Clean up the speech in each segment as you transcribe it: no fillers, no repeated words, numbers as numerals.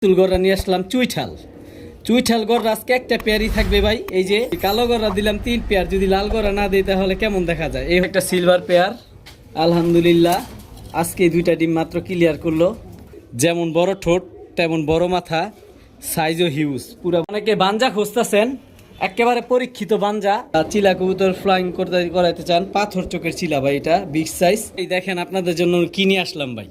তুলগড়া নিয়ে আসলাম চুইঠাল চুইঠাল গড়া আজকে একটা পেয়ারই থাকবে ভাই। এই যে কালো গড়া দিলাম 3 পেয়ার, যদি লাল গড়া না দিই তাহলে কেমন দেখা যায়। এই একটা সিলভার পেয়ার, আলহামদুলিল্লাহ আজকে 2টা ডিম মাত্র ক্লিয়ার করলো। যেমন বড় ঠোঁট তেমন বড় মাথা, সাইজও হিউজ পুরো। অনেকে বাঞ্জা খুঁজতেছেন, একেবারে পরীক্ষিত বাঞ্জা চিলা কবুতর ফ্লাইং করাইতে চান, পাথর চোখের চিলা ভাই, এটা বিগ সাইজ। এই দেখেন আপনাদের জন্য কিনে আসলাম ভাই,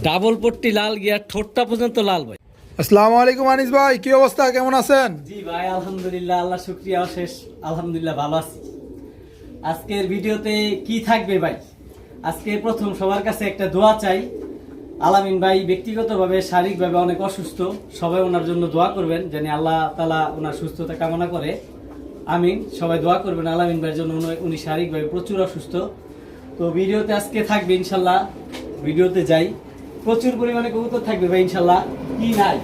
ডাবল পট্টি লাল গিয়ার, ঠোঁটটা পর্যন্ত লাল ভাই। আসসালামু আলাইকুম আনিস ভাই, কি অবস্থা, কেমন আছেন? জি ভাই আলহামদুলিল্লাহ, আল্লাহ শুকরিয়া অশেষ, আলহামদুলিল্লাহ ভালো আছি। আজকের ভিডিওতে কি থাকবে ভাই? আজকে প্রথম সবার কাছে একটা দোয়া চাই। আলামিন ভাই ব্যক্তিগতভাবে শারীরিকভাবে অনেক অসুস্থ, সবাই ওনার জন্য দোয়া করবেন, যেন আল্লাহ তাআলা ওনার সুস্থতা কামনা করে। আমিন, সবাই দোয়া করবেন আলামিন ভাইয়ের জন্য, উনি শারীরিকভাবে প্রচুর অসুস্থ। তো ভিডিওতে আজকে থাকবে ইনশাল্লাহ, ভিডিওতে যাই। প্রচুর পরিমাণে কবুতর থাকবে ভাই ইনশাল্লাহ। কি নাই,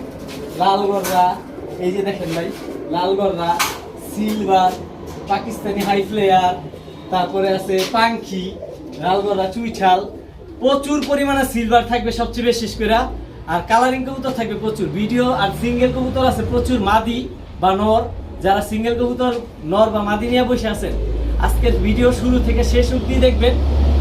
লাল গররা, এই যে দেখেন ভাই, লাল গররা, সিলভার, পাকিস্তানি হাই ফ্লেয়ার, তারপরে আছে পাঙ্খি, লাল গররা, চুইঠাল, প্রচুর পরিমাণে সিলভার থাকবে সবচেয়ে বেশি করে। আর কালারিং কবুতর থাকবে প্রচুর। ভিডিও আর সিঙ্গেল কবুতর আছে প্রচুর, মাদি বা নর। যারা সিঙ্গেল কবুতর নর বা মাদি নিয়ে বসে আছেন, আজকের ভিডিও শুরু থেকে শেষ অবধি দেখবেন।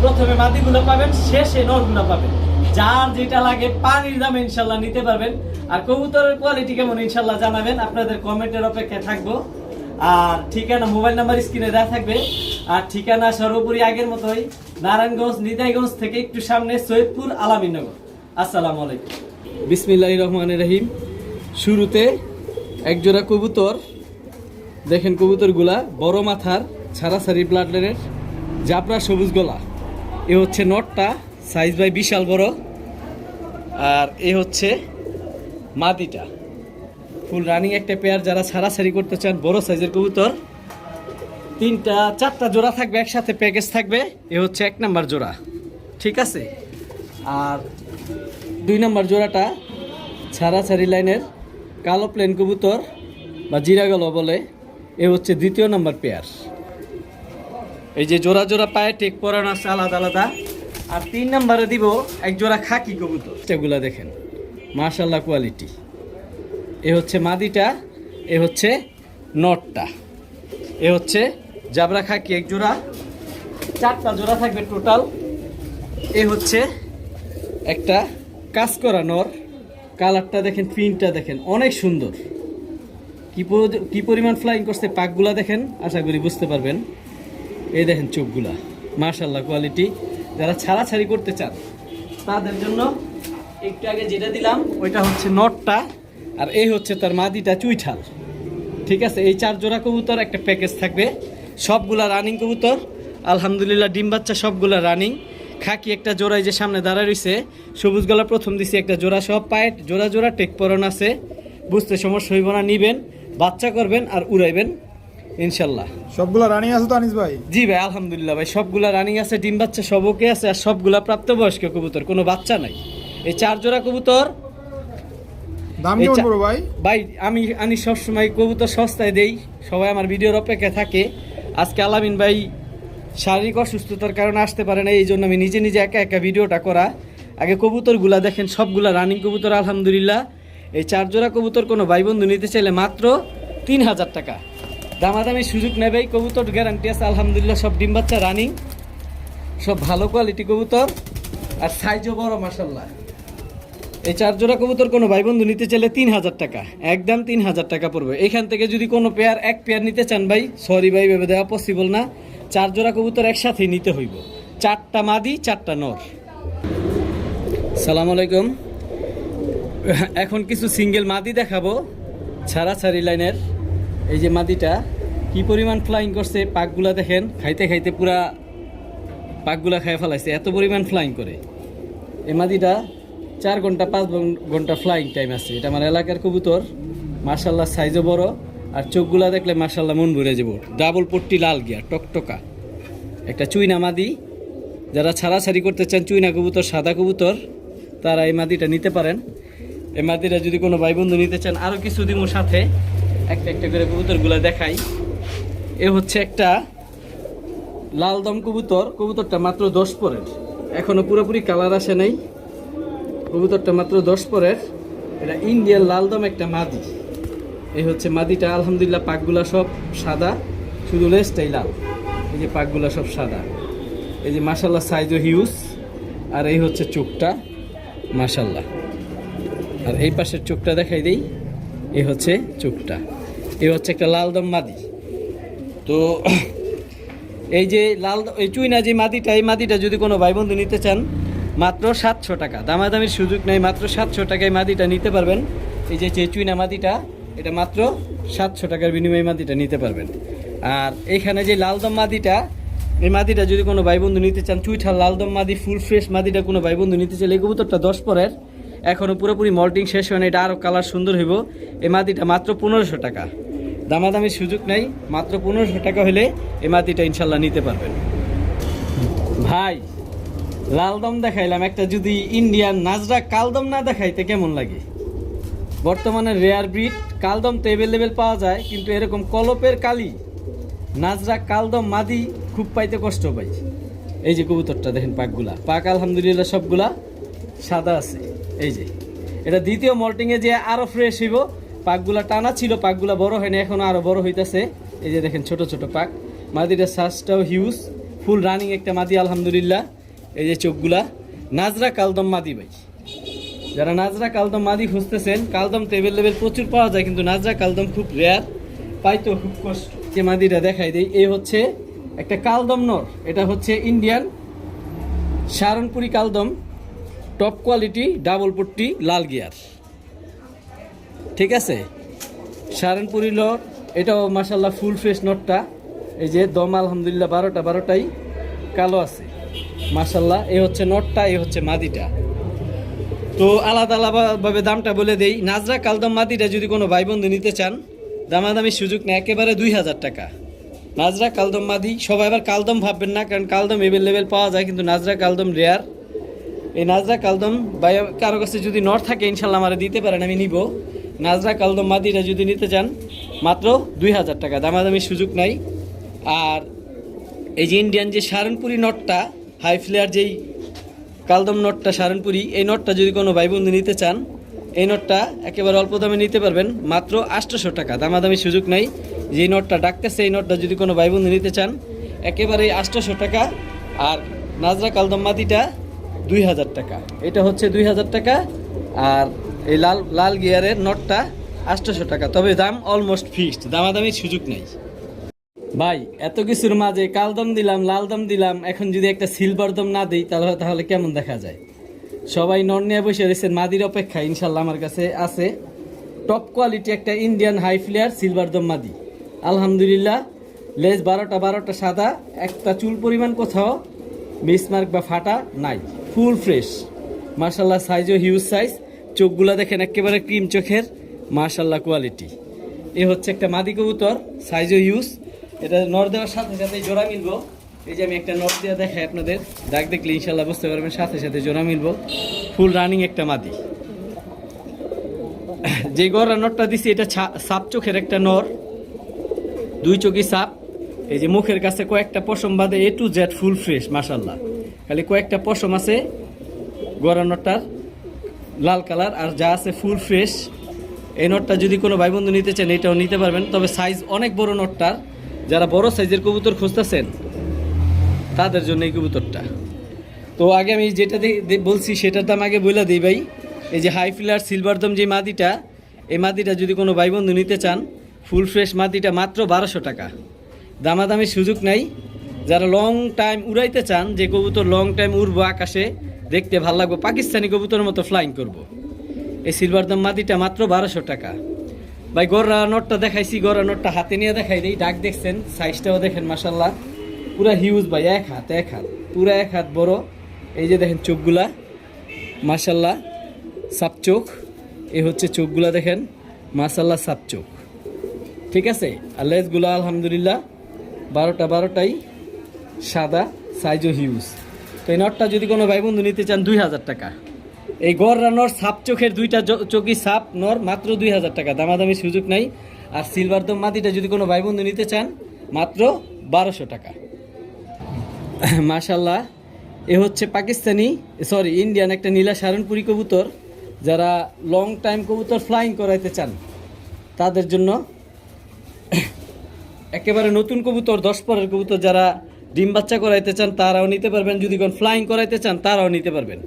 প্রথমে মাদিগুলো পাবেন, শেষে নরগুলো পাবেন। যার যেটা লাগে পানির দামে ইনশাল্লাহ নিতে পারবেন। আর কবুতরের কোয়ালিটি কেমন ইনশাল্লাহ জানাবেন, আপনাদের কমেন্টের অপেক্ষায় থাকবো। আর ঠিকানা, মোবাইল নাম্বার স্ক্রিনে দেওয়া থাকবে। আর ঠিকানা সর্বোপরি আগের মতোই, নারায়ণগঞ্জ নিতাইগঞ্জ থেকে একটু সামনে সৈয়দপুর আলামিননগর। আসসালামু আলাইকুম, বিসমিল্লাহির রহমানির রহিম। শুরুতে একজোড়া কবুতর দেখেন, কবুতরগুলা বড় মাথার, ছাড়াছাড়ি ব্লাড লাইনের, জাবরা সবুজ গলা। এ হচ্ছে নটটা, সাইজ ভাই বিশাল বড়। আর এ হচ্ছে মাদিটা, ফুল রানিং একটা পেয়ার। যারা ছাড়াছাড়ি করতে চান বড় সাইজের কবুতর, 4টা জোড়া থাকবে একসাথে, প্যাকেজ থাকবে। এ হচ্ছে 1 নাম্বার জোড়া, ঠিক আছে। আর 2 নাম্বার জোড়াটা ছাড়াছাড়ি লাইনের কালো প্লেন কবুতর বা জিরাগল বলে। এ হচ্ছে 2য় নাম্বার পেয়ার। এই যে জোড়া জোড়া পায়ে টেক পরানো আছে আলাদা আলাদা। আর 3 নাম্বারে দিব এক জোড়া খাকি কবুতর, এগুলা দেখেন মাশাআল্লাহ কোয়ালিটি। এ হচ্ছে মাদিটা, এ হচ্ছে নটটা, এ হচ্ছে জাবরা খাকি এক জোড়া। 4টা জোড়া থাকবে টোটাল। এ হচ্ছে একটা কাজ করা নর, কালারটা দেখেন, প্রিন্টটা দেখেন অনেক সুন্দর। কি পরিমাণ ফ্লাইং করছে, পাকগুলা দেখেন, আশা করি বুঝতে পারবেন। এই দেখেন চোখগুলা, মাশাআল্লাহ কোয়ালিটি। যারা ছাড়াছাড়ি করতে চান তাদের জন্য একটু আগে যেটা দিলাম ওইটা হচ্ছে নটটা, আর এই হচ্ছে তার মাদিটা চুইঠাল, ঠিক আছে। এই 4 জোড়া কবুতর একটা প্যাকেজ থাকবে, সবগুলা রানিং কবুতর আলহামদুলিল্লাহ, ডিম বাচ্চা সবগুলা রানিং। খাকি একটা জোড়াই যে সামনে দাঁড়ায় রয়েছে, সবুজ গলা প্রথম দিছি একটা জোড়া, সব পায়ে জোড়া জোড়া টেক পরন আছে, বুঝতে সমস্যা হইব না। নিবেন, বাচ্চা করবেন আর উড়াইবেন ইনশাল্লাহ। সবগুলা রানিং আছে তো আনিস ভাই? জি ভাই আলহামদুলিল্লাহ ভাই, সবগুলা রানিং আছে, ডিম বাচ্চা সব ওকে আছে। আর সবগুলা প্রাপ্তবয়স্ক কবুতর, কোনো বাচ্চা নাই। এই 4 জোড়া কবুতর দাম কেমন পড়বে ভাই? ভাই আমি সবসময় কবুতর সস্তায় দেই, সবাই আমার ভিডিওর অপেক্ষায় থাকে। আজকে আলামিন ভাই শারীরিক অসুস্থতার কারণে আসতে পারে না, এই জন্য আমি নিজে নিজে একা একা ভিডিওটা করা। আগে কবুতরগুলা দেখেন, সবগুলা রানিং কবুতর আলহামদুলিল্লাহ। এই 4 জোড়া কবুতর কোনো ভাই বন্ধু নিতে চাইলে মাত্র 3000 টাকা, দামাদামি সুযোগ নেবে। কবুতর গ্যারান্টি আছে আলহামদুলিল্লাহ, সব ডিম বাচ্চা রানিং, সব ভালো কোয়ালিটি কবুতর, আর সাইজও বড় মাশাআল্লাহ। এই 4 জোড়া কবুতর কোনো ভাই বন্ধু নিতে চাইলে 3000 টাকা, একদম 3000 টাকা পড়বে। এখান থেকে যদি কোনো এক পেয়ার নিতে চান ভাই, সরি ভাই, ভেবে দেওয়া পসিবল না। 4 জোড়া কবুতর একসাথেই নিতে হইব, 4টা মাদি 4টা নর। সালাম আলাইকুম। এখন কিছু সিঙ্গেল মাদি দেখাবো, ছাড়াছাড়ি লাইনের। এই যে মাদিটা কি পরিমাণ ফ্লাইং করছে, পাকগুলা দেখেন, খাইতে খাইতে পুরা পাকগুলা খাই ফেলাইছে, এত পরিমাণ ফ্লাইং করে। এই মাদিটা 4 ঘন্টা 5 ঘন্টা ফ্লাইং টাইম আছে। এটা আমার এলাকার কবুতর, মার্শাল্লাহ সাইজও বড়। আর চোখগুলা দেখলে মার্শাল্লাহ মন ভরে যাব। ডাবল পট্টি লাল গিয়া টকটকা একটা চুইনা মাদি। যারা ছাড়াছাড়ি করতে চান চুইনা কবুতর, সাদা কবুতর, তারা এই মাদিটা নিতে পারেন। এই মাদিটা যদি কোনো ভাই বন্ধু নিতে চান, আরও কিছু দিন সাথে একটা একটা করে কবুতরগুলো দেখাই। এ হচ্ছে একটা লাল দম কবুতর, কবুতরটা মাত্র 10 পরের, এখনো পুরোপুরি কালার আসে নাই। কবুতরটা মাত্র 10 পরের। এটা ইন্ডিয়ান লালদম একটা মাদি। এই হচ্ছে মাদিটা, আলহামদুলিল্লাহ পাকগুলা সব সাদা, শুধু লেজটাই লাল। এই যে পাকগুলা সব সাদা, এই যে মাশাল্লাহ সাইজও হিউজ। আর এই হচ্ছে চোখটা মাশাল্লাহ। আর এই পাশের চোখটা দেখাই দেই, এই হচ্ছে চোখটা। এই হচ্ছে একটা লালদম মাদি। তো এই যে এই চুইনা যে মাদিটা, এই মাদিটা যদি কোনো ভাই বন্ধু নিতে চান মাত্র 700 টাকা, দামাদামির সুযোগ নেই, মাত্র 700 টাকায় মাদিটা নিতে পারবেন। এই যে চুইনা মাদিটা, এটা মাত্র 700 টাকার বিনিময়ে মাদিটা নিতে পারবেন। আর এইখানে যে লালদম মাদিটা, এই মাদিটা যদি কোনো ভাই বন্ধু নিতে চান, চুইঠাল লালদম মাদি ফুল ফ্রেশ মাদিটা কোনো ভাই বন্ধু নিতে চাইলে, এই কবুতরটা 10 পরের, এখনও পুরোপুরি মল্টিং শেষ হয় না, এটা আরও কালার সুন্দর হইব। এই মাদিটা মাত্র 1500 টাকা, দামাদামির সুযোগ নেই, মাত্র 1500 টাকা হলে এই মাদিটা ইনশাল্লাহ নিতে পারবেন। ভাই লালদম দেখাইলাম, একটা যদি ইন্ডিয়ান নাজরা কালদম না দেখাইতে কেমন লাগে? বর্তমানে রেয়ার ব্রিড কালদম তো অ্যাভেলেবেল পাওয়া যায়, কিন্তু এরকম কলপের কালি নাজরা কালদম মাদি খুব পাইতে কষ্ট পাই। এই যে কবুতরটা দেখেন, পাকগুলা পাক আলহামদুলিল্লাহ সবগুলা সাদা আছে। এই যে এটা দ্বিতীয় মল্টিংয়ে যে আরও ফ্রেশ হইব, পাকগুলা টানা ছিল, পাকগুলা বড় হয়নি, এখনও আরও বড় হইতেছে। এই যে দেখেন ছোট ছোট পাক, মাদিটার সাইজটাও হিউজ, ফুল রানিং একটা মাদি আলহামদুলিল্লাহ। এই যে চোখগুলা নাজরা কালদম মাদি ভাই, যারা নাজরা কালদম মাদি খুঁজতেছেন, কালদম তো অ্যাভেলেবেল প্রচুর পাওয়া যায়, কিন্তু নাজরা কালদম খুব রেয়ার, পাইতেও খুব কষ্ট। যে মাদিটা দেখাই দেই, এই হচ্ছে একটা কালদম নর, এটা হচ্ছে ইন্ডিয়ান সারনপুরি কালদম, টপ কোয়ালিটি, ডাবল পট্টি, লাল গিয়ার। ঠিক আছে, সারনপুরি নর, এটাও মাশাল্লাহ ফুল ফ্রেশ নটটা। এই যে দম আলহামদুলিল্লাহ 12টাই কালো আছে মাশাল্লাহ। এই হচ্ছে নটটা, এই হচ্ছে মাদিটা। তো আলাদা আলাদাভাবে দামটা বলে দেই। নাজরা কালদম মাদিটা যদি কোনো ভাই বন্ধু নিতে চান, দামাদামির সুযোগ নেই, একেবারে 2000 টাকা নাজরা কালদম মাদি। সবাই আবার কালদম ভাববেন না, কারণ কালদম অ্যাভেলেবেল পাওয়া যায়, কিন্তু নাজরা কালদম রেয়ার। এই নাজরা কালদম ভাই কারো কাছে যদি নর থাকে ইনশাল্লাহ আমার দিতে পারেন, আমি নিব। নাজরা কালদম মাদিটা যদি নিতে চান মাত্র 2000 টাকা, দামাদামির সুযোগ নাই। আর এই যে ইন্ডিয়ান যে সারনপুরি নটটা, হাই ফ্লেয়ার যেই কালদম নটটা সারনপুরি, এই নটটা যদি কোনো ভাই বন্ধু নিতে চান, এই নটটা একেবারে অল্প দামে নিতে পারবেন, মাত্র 800 টাকা, দামাদামির সুযোগ নাই। যে নটটা ডাকতেছে, এই নটটা যদি কোনো ভাই বন্ধু নিতে চান একেবারে 800 টাকা। আর নাজরা কালদম মাদিটা 2000 টাকা, এটা হচ্ছে 2000 টাকা। আর এই লাল গিয়ারের নটটা 800 টাকা, তবে দাম অলমোস্ট ফিক্সড, দামাদামির সুযোগ নেই। ভাই এত কিছুর মাঝে কালদম দিলাম, লালদম দিলাম, এখন যদি একটা সিলভার দম না দিই তাহলে কেমন দেখা যায়? সবাই নর নিয়ে বসে রয়েছেন মাদির অপেক্ষা, ইনশাল্লাহ আমার কাছে আছে টপ কোয়ালিটি একটা ইন্ডিয়ান হাই ফ্লেয়ার সিলভার দম মাদি আলহামদুলিল্লাহ। লেজ 12টা সাদা, একটা চুল পরিমাণ কোথাও মিসমার্ক বা ফাটা নাই, ফুল ফ্রেশ মাশাল্লাহ। সাইজও হিউজ সাইজ, চোখগুলা দেখেন একেবারে ক্রিম চোখের মাশাল্লাহ কোয়ালিটি। এ হচ্ছে একটা মাদি কবুতর, সাইজও হিউজ। এটা নর দেওয়ার সাথে সাথে জোড়া মিলবো। এই যে আমি একটা নর দেওয়া দেখাই আপনাদের, দাগ দেখলে ইনশাল্লাহ বুঝতে পারবেন, সাথে সাথে জোড়া মিলবো। ফুল রানিং একটা মাদি। যে গড়া নরটা দিছি এটা সাপ চোখের একটা নর, 2 চোখই সাপ। এই যে মুখের কাছে কয়েকটা পশম বাদে A to Z full fresh মাশাল্লাহ, খালি কয়েকটা পশম আছে গড়া নরটার লাল কালার, আর যা আছে ফুল ফ্রেশ। এই নটটা যদি কোনো ভাই বন্ধু নিতে চান এটাও নিতে পারবেন, তবে সাইজ অনেক বড় নটটার। যারা বড় সাইজের কবুতর খুঁজতেছেন তাদের জন্য এই কবুতরটা। তো আগে আমি যেটা বলছি সেটার দাম আগে বলে দিই ভাই। এই যে হাই ফ্লেয়ার সিলভার দম যে মাদিটা, এই মাদিটা যদি কোনো ভাই বন্ধু নিতে চান, ফুল ফ্রেশ মাদিটা মাত্র 1200 টাকা, দামাদামির সুযোগ নাই। যারা লং টাইম উড়াইতে চান, যে কবুতর লং টাইম উড়বো আকাশে, দেখতে ভালো লাগবে, পাকিস্তানি কবুতরের মতো ফ্লাইং করব, এই সিলভার দম মাদিটা মাত্র 1200 টাকা। ভাই গড়া নটটা দেখাইছি, গড়া নটটা হাতে নিয়ে দেখাই দিই। ডাক দেখছেন, সাইজটাও দেখেন মাশাল্লাহ পুরা হিউজ ভাই, এক হাত পুরা এক হাত বড়। এই যে দেখেন চোখগুলা মাশাল্লাহ সাপ চোখ, এই হচ্ছে চোখগুলা দেখেন মাশাল্লাহ সাপ চোখ, ঠিক আছে। আর লেজগুলা আলহামদুলিল্লাহ 12টাই সাদা, সাইজও হিউজ। তো এই নটটা যদি কোনো ভাই বন্ধু নিতে চান 2000 টাকা। এই গড়রা নর সাপ চোখের, 2টা চোখই সাপ নর, মাত্র 2000 টাকা, দামাদামির সুযোগ নাই। আর সিলভার দম মাদিটা যদি কোনো ভাই বন্ধু নিতে চান মাত্র 1200 টাকা মাশাল্লাহ। এ হচ্ছে ইন্ডিয়ান একটা নীলা সারনপুরি কবুতর, যারা লং টাইম কবুতর ফ্লাইং করাইতে চান তাদের জন্য একেবারে নতুন কবুতর 10 পরের কবুতর যারা ডিম বাচ্চা করাইতে চান তারাও নিতে পারবেন, যদি কোন ফ্লাইং করাইতে চান তারাও নিতে পারবেন।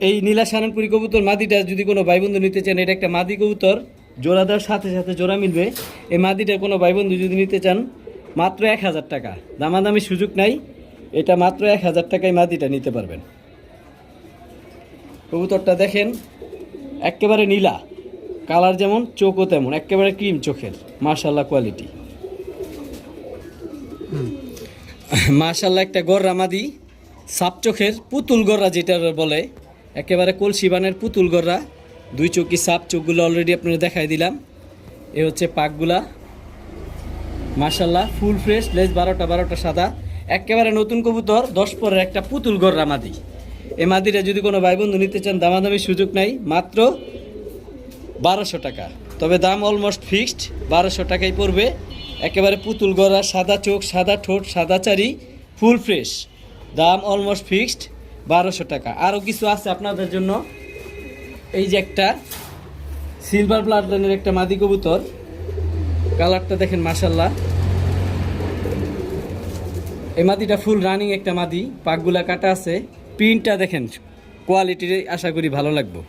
এই নীলা সারানপুরি কবুতর মাদিটা যদি কোনো ভাই বন্ধু নিতে চান, এটা একটা মাদি কবুতর, জোড়া দেওয়ার সাথে সাথে জোড়া মিলবে। এই মাদিটার কোনো ভাই বন্ধু যদি নিতে চান মাত্র 1000 টাকা, দামাদামি সুযোগ নাই, এটা মাত্র 1000 টাকায় মাদিটা নিতে পারবেন। কবুতরটা দেখেন একেবারে নীলা, কালার যেমন চোখও তেমন, একেবারে ক্রিম চোখের, মাশাআল্লাহ কোয়ালিটি। মাশাআল্লাহ একটা গররা মাদি, সাপ চোখের পুতুল গররা যেটা বলে, একেবারে কলসি বানের পুতুল গররা, 2 চোখি সাপ, চোখগুলো অলরেডি আপনারা দেখাই দিলাম। এ হচ্ছে পাকগুলা, মাশাআল্লাহ ফুল ফ্রেশ, লেজ 12টা সাদা, একেবারে নতুন কবুতর 10 পরের একটা পুতুল গররা মাদি। এই মাদিটা যদি কোনো ভাই বন্ধু নিতে চান দামাদামি সুযোগ নাই, মাত্র 1200 টাকা, তবে দাম অলমোস্ট ফিক্সড 1200 টাকাই পড়বে। একেবারে পুতুল গড়া, সাদা চোখ, সাদা ঠোঁট, সাদা চারি, ফুল ফ্রেশ, দাম অলমোস্ট ফিক্সড 1200 টাকা। আরও কিছু আছে আপনাদের জন্য, এই যে একটা সিলভার ব্লাড লাইনের একটা মাদি কবুতর, কালারটা দেখেন মাশাআল্লাহ। এই মাদিটা ফুল রানিং একটা মাদি, পাকগুলা কাটা আছে, প্রিন্টটা দেখেন কোয়ালিটির, আশা করি ভালো লাগবে।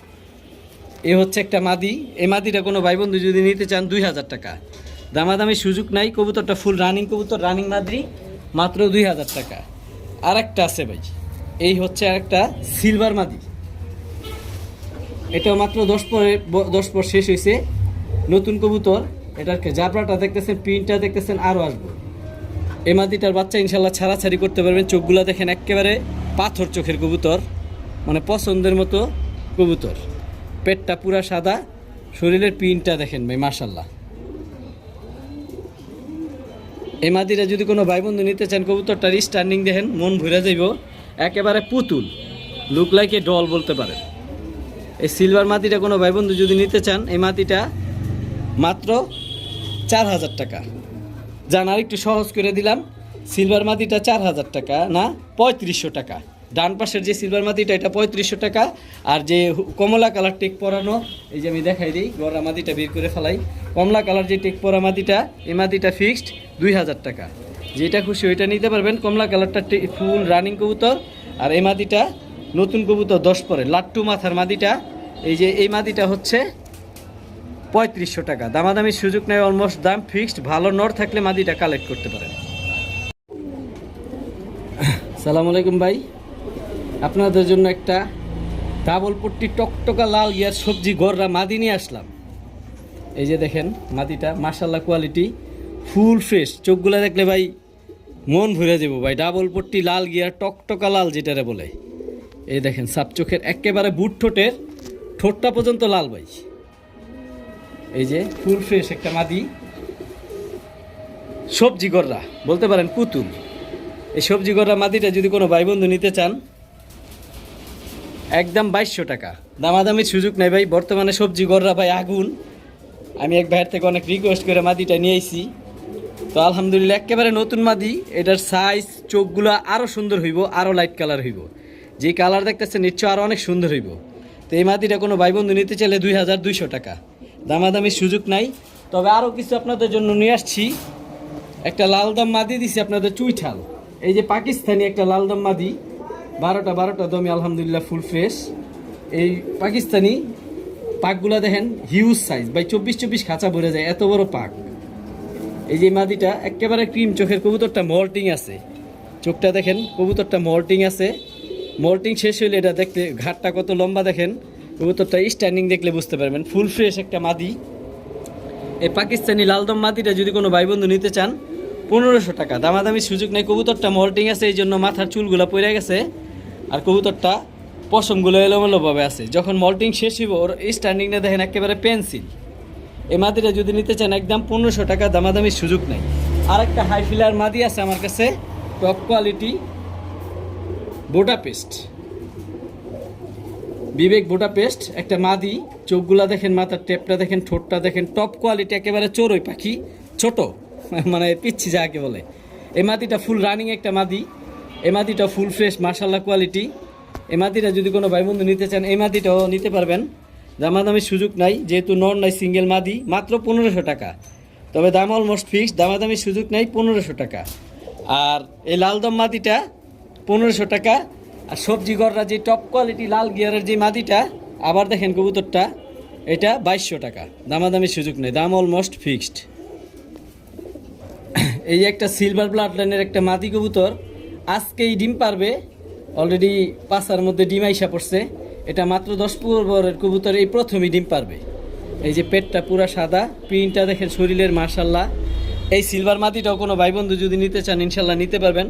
এ হচ্ছে একটা মাদি, এই মাদিটা কোনো ভাই বন্ধু যদি নিতে চান 2000 টাকা, দামাদামি সুযোগ নাই, কবুতরটা ফুল রানিং কবুতর, রানিং মাদি, মাত্র 2000 টাকা। আর একটা আছে ভাই, এই হচ্ছে আরেকটা সিলভার মাদি, এটাও মাত্র 10 পর শেষ হয়েছে, নতুন কবুতর। এটার জাবরাটা দেখতেছেন, প্রিন্টটা দেখতেছেন, আরও আসবো। এই মাদিটার বাচ্চা ইনশাল্লাহ ছাড়াছাড়ি করতে পারবেন। চোখগুলো দেখেন একেবারে পাথর চোখের কবুতর, মানে পছন্দের মতো কবুতর, পেটটা পুরা সাদা, শরীরের প্রিন্টটা দেখেন ভাই মাশাআল্লাহ। এই মাদিটা যদি কোনো ভাই বন্ধু নিতে চান, কবুতরটার স্ট্যান্ডিং দেখেন, মন ভরে যাইব, একেবারে পুতুল, লুক লাইক এ ডল বলতে পারেন। এই সিলভার মাদিটা কোনো ভাই বন্ধু যদি নিতে চান, এই মাদিটা মাত্র 4000 টাকা। যান আর একটু সহজ করে দিলাম, সিলভার মাদিটা 4000 টাকা না 3500 টাকা। ডান পাশের যে সিলভার মাদিটা এটা 3500 টাকা, আর যে কমলা কালার টেক পরানো, এই যে আমি দেখাই দিই, গড়া মাদিটা বের করে ফেলাই, কমলা কালার যে টেক পরা মাদিটা, এই মাদিটা ফিক্সড 2000 টাকা, যেটা খুশি ওইটা নিতে পারবেন। কমলা কালারটা ফুল রানিং কবুতর, আর এই মাদিটা নতুন কবুতর 10 পরে, লাট্টু মাথার মাদিটা, এই যে এই মাদিটা হচ্ছে 3500 টাকা, দামাদামির সুযোগ নেই, অলমোস্ট দাম ফিক্সড। ভালো নর থাকলে মাদিটা কালেক্ট করতে পারেন। সালাম আলাইকুম ভাই, আপনাদের জন্য একটা ডাবল পট্টি টকটকা লাল ইয়ার সবজি গররা মাদি নিয়ে আসলাম। এই যে দেখেন মাদিটা, মাশাআল্লাহ কোয়ালিটি, ফুল ফ্রেশ, চোখগুলো দেখলে ভাই মন ভরে যাবো ভাই। ডাবল পট্টি লাল গিয়ার টকটকা লাল যেটারে বলে, এই দেখেন সাপ চোখের, একেবারে বুট ঠোঁটের, ঠোঁটটা পর্যন্ত লাল ভাই। এই যে ফুল ফ্রেশ একটা মাদি, সবজি গররা বলতে পারেন, পুতুল। এই সবজি গররা মাদিটা যদি কোনো ভাই বন্ধু নিতে চান, একদম 2200 টাকা, দামাদামির সুযোগ নেই ভাই। বর্তমানে সবজি গররা ভাই আগুন, আমি এক ভাইয়ের থেকে অনেক রিকোয়েস্ট করে মাদিটা নিয়ে আইছি, তো আলহামদুলিল্লাহ একেবারে নতুন মাদি। এটার সাইজ, চোখগুলো আরও সুন্দর হইব, আরও লাইট কালার হইব, যে কালার দেখতেছে নিশ্চয় আরও অনেক সুন্দর হইব। তো এই মাদিটা কোনো ভাই বন্ধু নিতে চাইলে 2200 টাকা, দামাদামির সুযোগ নাই। তবে আরও কিছু আপনাদের জন্য নিয়ে আসছি, একটা লাল দাম মাদি দিছি আপনাদের, চুইঠাল, এই যে পাকিস্তানি একটা লাল দাম মাদি, 12টা দমে, আলহামদুলিল্লাহ ফুল ফ্রেশ। এই পাকিস্তানি পাকগুলা দেখেন হিউজ সাইজ ভাই, 24 খাঁচা ভরে যায়, এত বড় পাক। এই যে মাদিটা একেবারে ক্রিম চোখের, কবুতরটা মল্টিং আছে, চোখটা দেখেন, কবুতরটা মল্টিং আছে, মল্টিং শেষ হইলে এটা দেখতে ঘাটটা কত লম্বা দেখেন, কবুতরটা স্ট্যান্ডিং দেখলে বুঝতে পারবেন, ফুল ফ্রেশ একটা মাদি। এই পাকিস্তানি লালদম মাদিটা যদি কোনো ভাই বন্ধু নিতে চান 1500 টাকা, দামাদামির সুযোগ নেই। কবুতরটা মল্টিং আছে, এই জন্য মাথার চুলগুলো পড়ে গেছে, আর কবুতরটা পশমগুলো এলোমেলোভাবে আছে। যখন মল্টিং শেষ হইব, ওর স্ট্যান্ডিংটা দেখেন একেবারে পেন্সিল। এই মাদিটা যদি নিতে চান একদম 1500 টাকা, দামাদামির সুযোগ নেই। আর একটা হাই ফিলার মাদি আছে আমার কাছে, টপ কোয়ালিটি, বুডাপেস্ট, বিবেক বুডাপেস্ট একটা মাদি, চোখগুলা দেখেন, মাথার টেপটা দেখেন, ঠোঁটটা দেখেন, টপ কোয়ালিটি, একেবারে চড়ুই পাখি, ছোট মানে পিচ্ছি যাকে বলে। এই মাদিটা ফুল রানিং একটা মাদি, এই মাদিটা ফুল ফ্রেশ, মাশাআল্লাহ কোয়ালিটি, এই মাদিটা যদি কোনো ভাই বন্ধু নিতে চান এই মাদিটাও নিতে পারবেন, দামাদামির সুযোগ নাই, যেহেতু নর নাই সিঙ্গেল মাদি, মাত্র 1500 টাকা। তবে দাম অলমোস্ট ফিক্সড, দামাদামির সুযোগ নাই, 1500 টাকা। আর এই লালদম মাদিটা 1500 টাকা। আর সবজি গররা যে টপ কোয়ালিটি লাল গিয়ারের যে মাদিটা, আবার দেখেন কবুতরটা, এটা 2200 টাকা, দামাদামির সুযোগ নেই, দাম অলমোস্ট ফিক্সড। এই যে একটা সিলভার ব্লাড লাইনের একটা মাদি কবুতর, আজকেই ডিম পারবে, অলরেডি পাঁচার মধ্যে ডিম আইসা পড়ছে। এটা মাত্র 10 পরের কবুতর, এই প্রথমই ডিম পারবে। এই যে পেটটা পুরা সাদা, প্রিন্টটা দেখেন শরীরের, মাশাল্লাহ। এই সিলভার মাদিটাও কোনো ভাই বন্ধু যদি নিতে চান ইনশাল্লাহ নিতে পারবেন।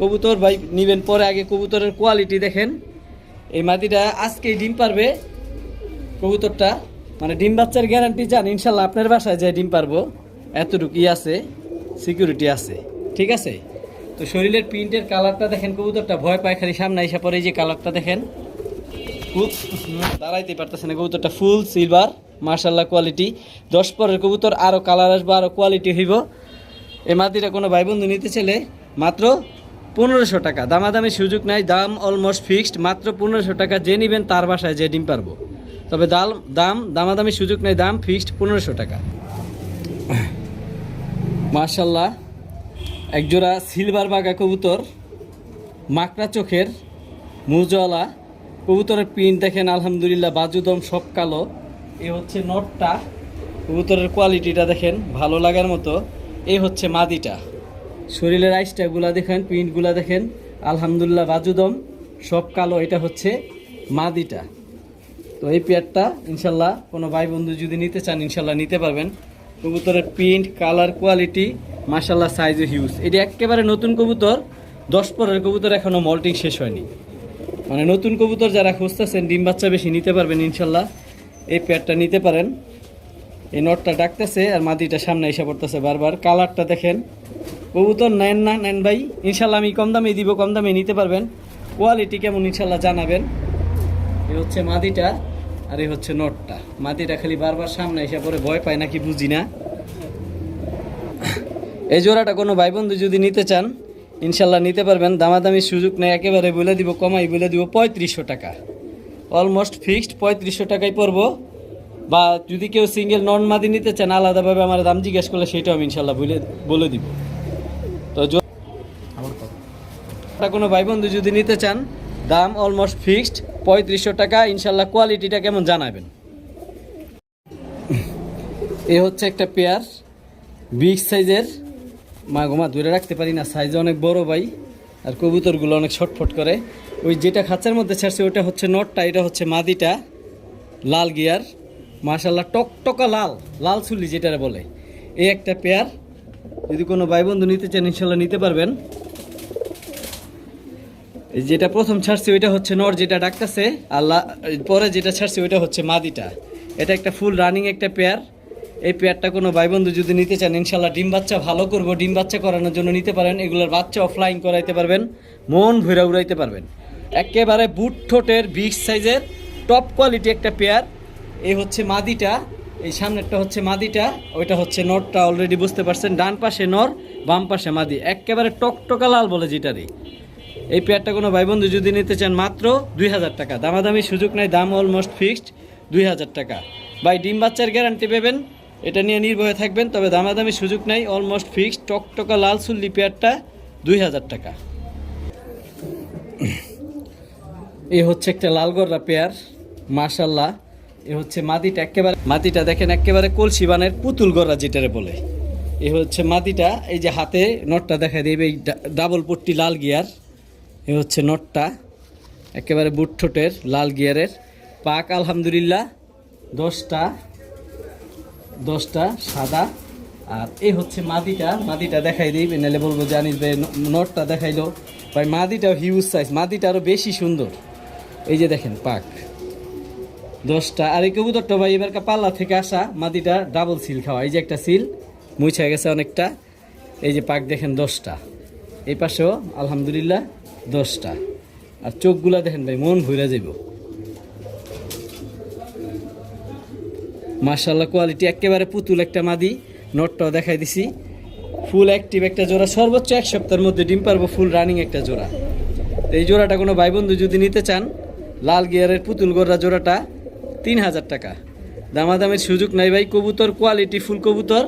কবুতর ভাই নিবেন পরে, আগে কবুতরের কোয়ালিটি দেখেন। এই মাদিটা আজকেই ডিম পারবে কবুতরটা, মানে ডিম বাচ্চার গ্যারান্টি চান ইনশাল্লাহ আপনার বাসায় যায় ডিম পারবো, এতটুকুই আছে, সিকিউরিটি আছে, ঠিক আছে। তো শরীরের প্রিন্টের কালারটা দেখেন, কবুতরটা ভয় পায় খালি সামনে আইসা পরে, এই যে কালারটা দেখেন, খুব দাঁড়াইতে পারতেছে না কবুতরটা, ফুল সিলভার মার্শাল্লাহ কোয়ালিটি। 10 পরের কবুতর, আরও কালার আসবো, আরও কোয়ালিটি হইব। এই মাদিটা কোনো ভাই বন্ধু নিতে চাইলে মাত্র 1500 টাকা, দামাদামি সুযোগ নাই, দাম অলমোস্ট ফিক্সড, মাত্র 1500 টাকা। যে নেবেন তার বাসায় যে ডিম পারবো, তবে দামাদামি সুযোগ নাই, দাম ফিক্সড 1500 টাকা। মার্শাল্লাহ একজোড়া সিলভার বাগা কবুতর, মাকড়া চোখের, মুজওয়ালা কবুতরের প্রিন্ট দেখেন, আলহামদুলিল্লাহ, বাজুদম সব কালো। এই হচ্ছে নটটা, কবুতরের কোয়ালিটিটা দেখেন ভালো লাগার মতো। এই হচ্ছে মাদিটা, শরীরের আইসটাগুলা দেখেন, প্রিন্টগুলা দেখেন, আলহামদুলিল্লাহ, বাজুদম সব কালো। এটা হচ্ছে মাদিটা। তো এই পেয়ারটা ইনশাল্লাহ কোনো ভাই বন্ধু যদি নিতে চান ইনশাল্লাহ নিতে পারবেন। কবুতরের প্রিন্ট, কালার, কোয়ালিটি মাশাল্লাহ, সাইজও হিউজ। এটি একেবারে নতুন কবুতর, 10 পরের কবুতর, এখনও মল্টিং শেষ হয়নি। মানে নতুন কবুতর যারা খুঁজতেছেন, ডিম বাচ্চা বেশি নিতে পারবেন ইনশাল্লাহ, এই পেয়ারটা নিতে পারেন। এই নটটা ডাকতেছে আর মাদিটা সামনে এসে পড়তেছে বারবার। কালারটা দেখেন, কবুতর নেন না নেন ভাই, ইনশাল্লাহ আমি কম দামে দিব, কম দামে নিতে পারবেন। কোয়ালিটি কেমন ইনশাল্লাহ জানাবেন। এই হচ্ছে মাদিটা আর এই হচ্ছে নটটা। মাদিটা খালি বারবার সামনে এসে পরে ভয় পায় নাকি বুঝি না। এই জোড়াটা কোনো ভাই বন্ধু যদি নিতে চান ইনশাল্লাহ নিতে পারবেন, দামাদামির সুযোগ নেই, একেবারে বলে দিব, কমাই বলে দিব 3500 টাকা, অলমোস্ট ফিক্সড 3500 টাকাই পড়বো। বা যদি কেউ সিঙ্গেল নন মাদি নিতে চান আলাদাভাবে আমার দাম জিজ্ঞেস করলে সেটাও আমি ইনশাল্লাহ বলে দিব। তো কোনো ভাই বন্ধু যদি নিতে চান দাম অলমোস্ট ফিক্সড 3500 টাকা ইনশাল্লাহ। কোয়ালিটিটা কেমন জানাবেন। এ হচ্ছে একটা পেয়ার, বিগ সাইজের, মা গোমা ধরে রাখতে পারি না, সাইজে অনেক বড় ভাই। আর কবুতরগুলো অনেক ছটফট করে। ওই যেটা খাঁচার মধ্যে ছাড়ছে ওটা হচ্ছে নটটা, এটা হচ্ছে মাদিটা, লাল গিয়ার, মাশাল্লাহ, টকটকা লাল, লাল চুলি যেটা বলে। এই একটা পেয়ার যদি কোনো ভাই বন্ধু নিতে চান ইনশাল্লাহ নিতে পারবেন। এই যেটা প্রথম ছাড়ছে ওইটা হচ্ছে নর, যেটা ডাকতেছে, আর পরে যেটা ছাড়ছে ওইটা হচ্ছে মাদিটা। এটা একটা ফুল রানিং একটা পেয়ার। এই পেয়ারটা কোনো ভাই বন্ধু যদি নিতে চান ইনশাল্লাহ ডিম বাচ্চা ভালো করবো, ডিম বাচ্চা করানোর জন্য নিতে পারেন। এগুলোর বাচ্চা অফলাইন করাইতে পারবেন, মন ভৈরা উড়াইতে পারবেন। একেবারে বুট ঠোঁটের বিগ সাইজের টপ কোয়ালিটি একটা পেয়ার। এই হচ্ছে মাদিটা, এই সামনেরটা হচ্ছে মাদিটা, ওইটা হচ্ছে নরটা, অলরেডি বুঝতে পারছেন। ডান পাশে নর, বাম পাশে মাদি, একেবারে টকটকা লাল বলে যেটারই। এই পেয়ারটা কোনো ভাই বন্ধু যদি নিতে চান মাত্র 2000 টাকা, দামাদামি সুযোগ নাই, দাম অলমোস্ট ফিক্সড 2000 টাকা। ভাই ডিম বাচ্চার গ্যারান্টি পাবেন, এটা নিয়ে নির্ভয়ে থাকবেন, তবে দামাদামি সুযোগ নাই, অলমোস্ট ফিক্সড। টকটকা লাল চুল্লি পেয়ারটা 2000 টাকা। এই হচ্ছে একটা লাল গররা পেয়ার, মাশাল্লাহ। এ হচ্ছে মাদিটা, একেবারে মাদিটা দেখেন, একেবারে কলসি বানের পুতুল গররা যেটারে বলে। এ হচ্ছে মাদিটা, এই যে হাতে নটটা দেখা দেবে, এই ডাবল পট্টি লাল গিয়ার। এ হচ্ছে নটটা, একেবারে বুট ঠোঁটের লাল গিয়ারের। পাক আলহামদুলিল্লাহ 10টা সাদা। আর এই হচ্ছে মাদিটা, মাদিটা দেখাই দিই, নাহলে বলবো জানিস ভাই নটটা দেখাইলো। ভাই মাদিটাও হিউজ সাইজ, মাদিটা আরও বেশি সুন্দর। এই যে দেখেন পাক 10টা। আর এই কবুতরটা ভাই এবারকার পাল্লা থেকে আসা, মাদিটা ডাবল সিল খাওয়া। এই যে একটা সিল মুছা গেছে অনেকটা। এই যে পাক দেখেন 10টা, এই পাশেও আলহামদুলিল্লাহ 10টা। আর চোখগুলা দেখেন ভাই, মন ভইরা যাইব। মাশাআল্লাহ কোয়ালিটি একেবারে পুতুল একটা মাদি। নটটাও দেখাই দিছি, ফুল অ্যাক্টিভ একটা জোড়া, সর্বোচ্চ 1 সপ্তাহের মধ্যে ডিম পারবো, ফুল রানিং একটা জোড়া। তো এই জোড়াটা কোনো ভাই বন্ধু যদি নিতে চান, লাল গিয়ারের পুতুল গররা জোড়াটা 3000 টাকা। দামাদামের সুযোগ নাই ভাই। কবুতর কোয়ালিটি ফুল কবুতর।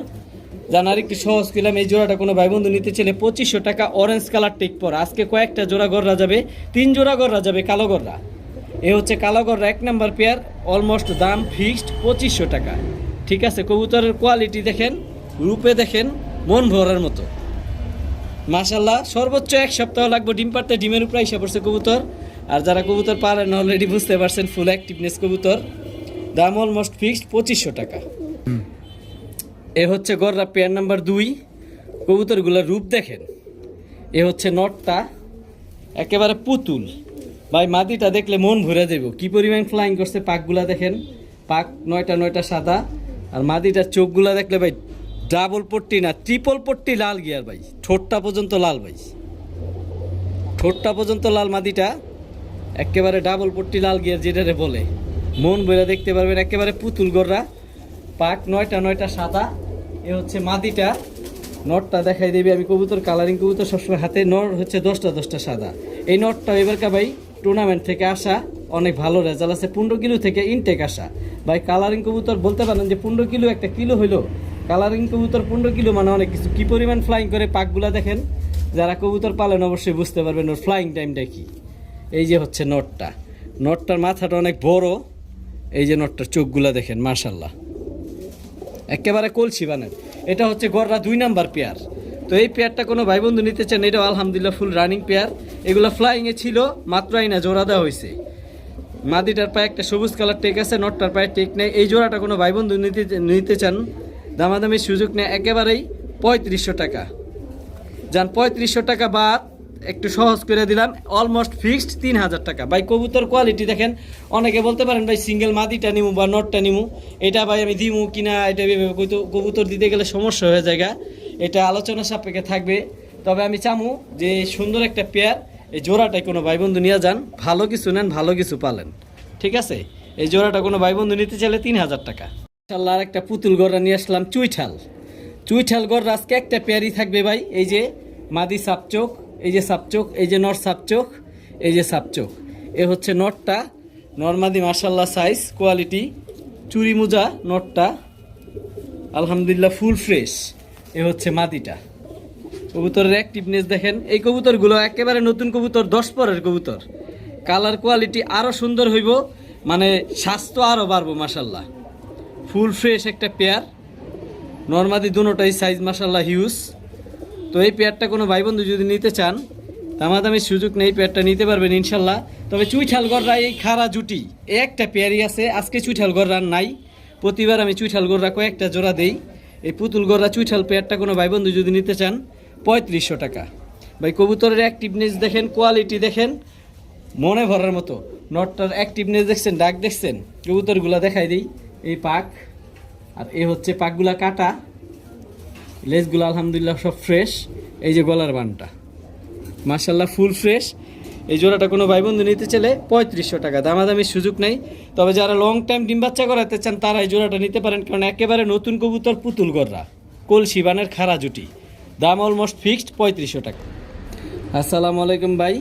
জানার একটু সহজ করলাম, এই জোড়াটা কোনো ভাই বন্ধু নিতে চাইলে 2500 টাকা। অরেঞ্জ কালার টেক পর আজকে কয়েকটা জোড়া গররা যাবে, 3 জোড়া গররা যাবে কালো গররা। এ হচ্ছে কালো গররা 1 নাম্বার পেয়ার, অলমোস্ট দাম ফিক্সড 2500 টাকা। ঠিক আছে, কবুতরের কোয়ালিটি দেখেন, রূপে দেখেন, মন ভরার মতো মাশাল্লাহ। সর্বোচ্চ 1 সপ্তাহ লাগবে ডিম পারতে, ডিমের উপরে এসে পড়ছে কবুতর। আর যারা কবুতর পারেন অলরেডি বুঝতে পারছেন, ফুল অ্যাক্টিভনেস কবুতর। দাম অলমোস্ট ফিক্সড 2500 টাকা। এ হচ্ছে গররা পেয়ার নাম্বার 2। কবুতরগুলোর রূপ দেখেন। এ হচ্ছে নটটা, একেবারে পুতুল ভাই। মাদিটা দেখলে মন ভরে দেব, কি পরিমাণ ফ্লাইং করছে। পাকগুলা দেখেন, পাক 9টা সাদা। আর মাদিটার চোখগুলা দেখলে ভাই ডাবল পট্টি না, ট্রিপল পট্টি লাল গিয়ার ভাই। ঠোঁটটা পর্যন্ত লাল ভাই, ঠোঁটটা পর্যন্ত লাল মাদিটা, একেবারে ডাবল পট্টি লাল গিয়ার যেটারে বলে। মন ভরে দেখতে পারবেন, একেবারে পুতুল গররা। পাক 9টা সাদা। এ হচ্ছে মাদিটা, নটটা দেখাই দেবে আমি। কবুতর কালারিং কবুতর সবসময় হাতে, নর হচ্ছে 10টা সাদা। এই নটটা এবারকার ভাই টুর্নামেন্ট থেকে আসা, অনেক ভালো রেজাল্ট আছে। 15 কিলো থেকে ইনটেক আসা ভাই। কালারিং কবুতর বলতে পারেন যে 15 কিলো, একটা কিলো হইলো কালারিং কবুতর। 15 কিলো মানে অনেক কিছু। কি পরিমাণ ফ্লাইং করে পাকগুলা দেখেন। যারা কবুতর পালেন অবশ্যই বুঝতে পারবেন ওর ফ্লাইং টাইমটা কি। এই যে হচ্ছে নটটা, নটটার মাথাটা অনেক বড়। এই যে নটটার চোখগুলা দেখেন মাশাল্লাহ, একেবারে কলসি বানেন। এটা হচ্ছে গররা 2 নাম্বার পেয়ার। তো এই পেয়ারটা কোনো ভাই বন্ধু নিতে চান, এটাও আলহামদুলিল্লাহ ফুল রানিং পেয়ার। এগুলো ফ্লাইংয়ে ছিল, মাত্র আইনা জোড়া দেওয়া হয়েছে। মাদিটার পায়ে একটা সবুজ কালার টেক আছে, নটটার পায়ে টেক নেই। এই জোড়াটা কোনো ভাই বন্ধু নিতে চান, দামাদামির সুযোগ নেই, একেবারেই 3500 টাকা। যান 3500 টাকা বাদ একটু সহজ করে দিলাম, অলমোস্ট ফিক্সড 3000 টাকা। ভাই কবুতর কোয়ালিটি দেখেন। অনেকে বলতে পারেন ভাই সিঙ্গেল মাদিটা নিমু বা নটটা নিমু, এটা ভাই আমি দিমু কিনা, এটা কবুতর দিতে গেলে সমস্যা হয়ে যায়। এটা আলোচনা সাপেক্ষে থাকবে। তবে আমি চামু যে সুন্দর একটা পেয়ার, এই জোড়াটাই কোনো ভাই বন্ধু নিয়ে যান। ভালো কিছু নেন, ভালো কিছু পালেন। ঠিক আছে, এই জোড়াটা কোনো ভাই বন্ধু নিতে চাইলে 3000 টাকা। ইনশাআল্লাহ আর একটা পুতুল গররা নিয়ে আসলাম, চুইঠাল গররা। আজকে একটা পেয়ারই থাকবে ভাই। এই যে মাদি সাপচোখ, এই যে সাপচোখ, এই যে নর সাপচোখ, এই যে সাপচোখ। এ হচ্ছে নটটা, নরমাদি মাশাল্লাহ সাইজ কোয়ালিটি। চুরি মোজা নটটা, আলহামদুলিল্লাহ ফুল ফ্রেশ। এ হচ্ছে মাদিটা। কবুতরের অ্যাক্টিভনেস দেখেন। এই কবুতরগুলো একেবারে নতুন কবুতর, 10 পরের কবুতর। কালার কোয়ালিটি আরও সুন্দর হইব, মানে স্বাস্থ্য আরও বাড়বো মাশাল্লাহ। ফুল ফ্রেশ একটা পেয়ার, নরমাদি দুটোটাই সাইজ মাশাল্লাহ হিউজ। তো এই পেয়ারটা কোনো ভাই বন্ধু যদি নিতে চান, দামাদামির সুযোগ নেই, পেয়ারটা নিতে পারবেন ইনশাল্লাহ। তবে চুইঠাল গররা এই খাড়া জুটি একটা পেয়ারই আছে, আজকে চুইঠাল গররা নাই। প্রতিবার আমি চুইঠাল গররা কয়েকটা জোড়া দেই। এই পুতুল গররা চুইঠাল পেয়ারটা কোনো ভাই বন্ধু যদি নিতে চান 3500 টাকা। ভাই কবুতরের অ্যাক্টিভনেস দেখেন, কোয়ালিটি দেখেন, মনে ভরার মতো। নটটার অ্যাক্টিভনেস দেখছেন, ডাক দেখছেন। কবুতরগুলা দেখাই দিই। এই পাক, আর এই হচ্ছে পাকগুলা কাটা, লেজগুলো আলহামদুলিল্লাহ সব ফ্রেশ। এই যে গলার বানটা মাশাল্লাহ ফুল ফ্রেশ। এই জোড়াটা কোনো ভাই বন্ধু নিতে চাইলে 3500 টাকা। দামাদামির সুযোগ নেই। তবে যারা লং টাইম ডিম বাচ্চা করাতে চান তারা এই জোড়াটা নিতে পারেন, কারণ একেবারে নতুন কবুতর, পুতুল গররা, কলসি বানের খাড়া জুটি। দাম অলমোস্ট ফিক্সড 3500 টাকা। আসসালামু আলাইকুম ভাই।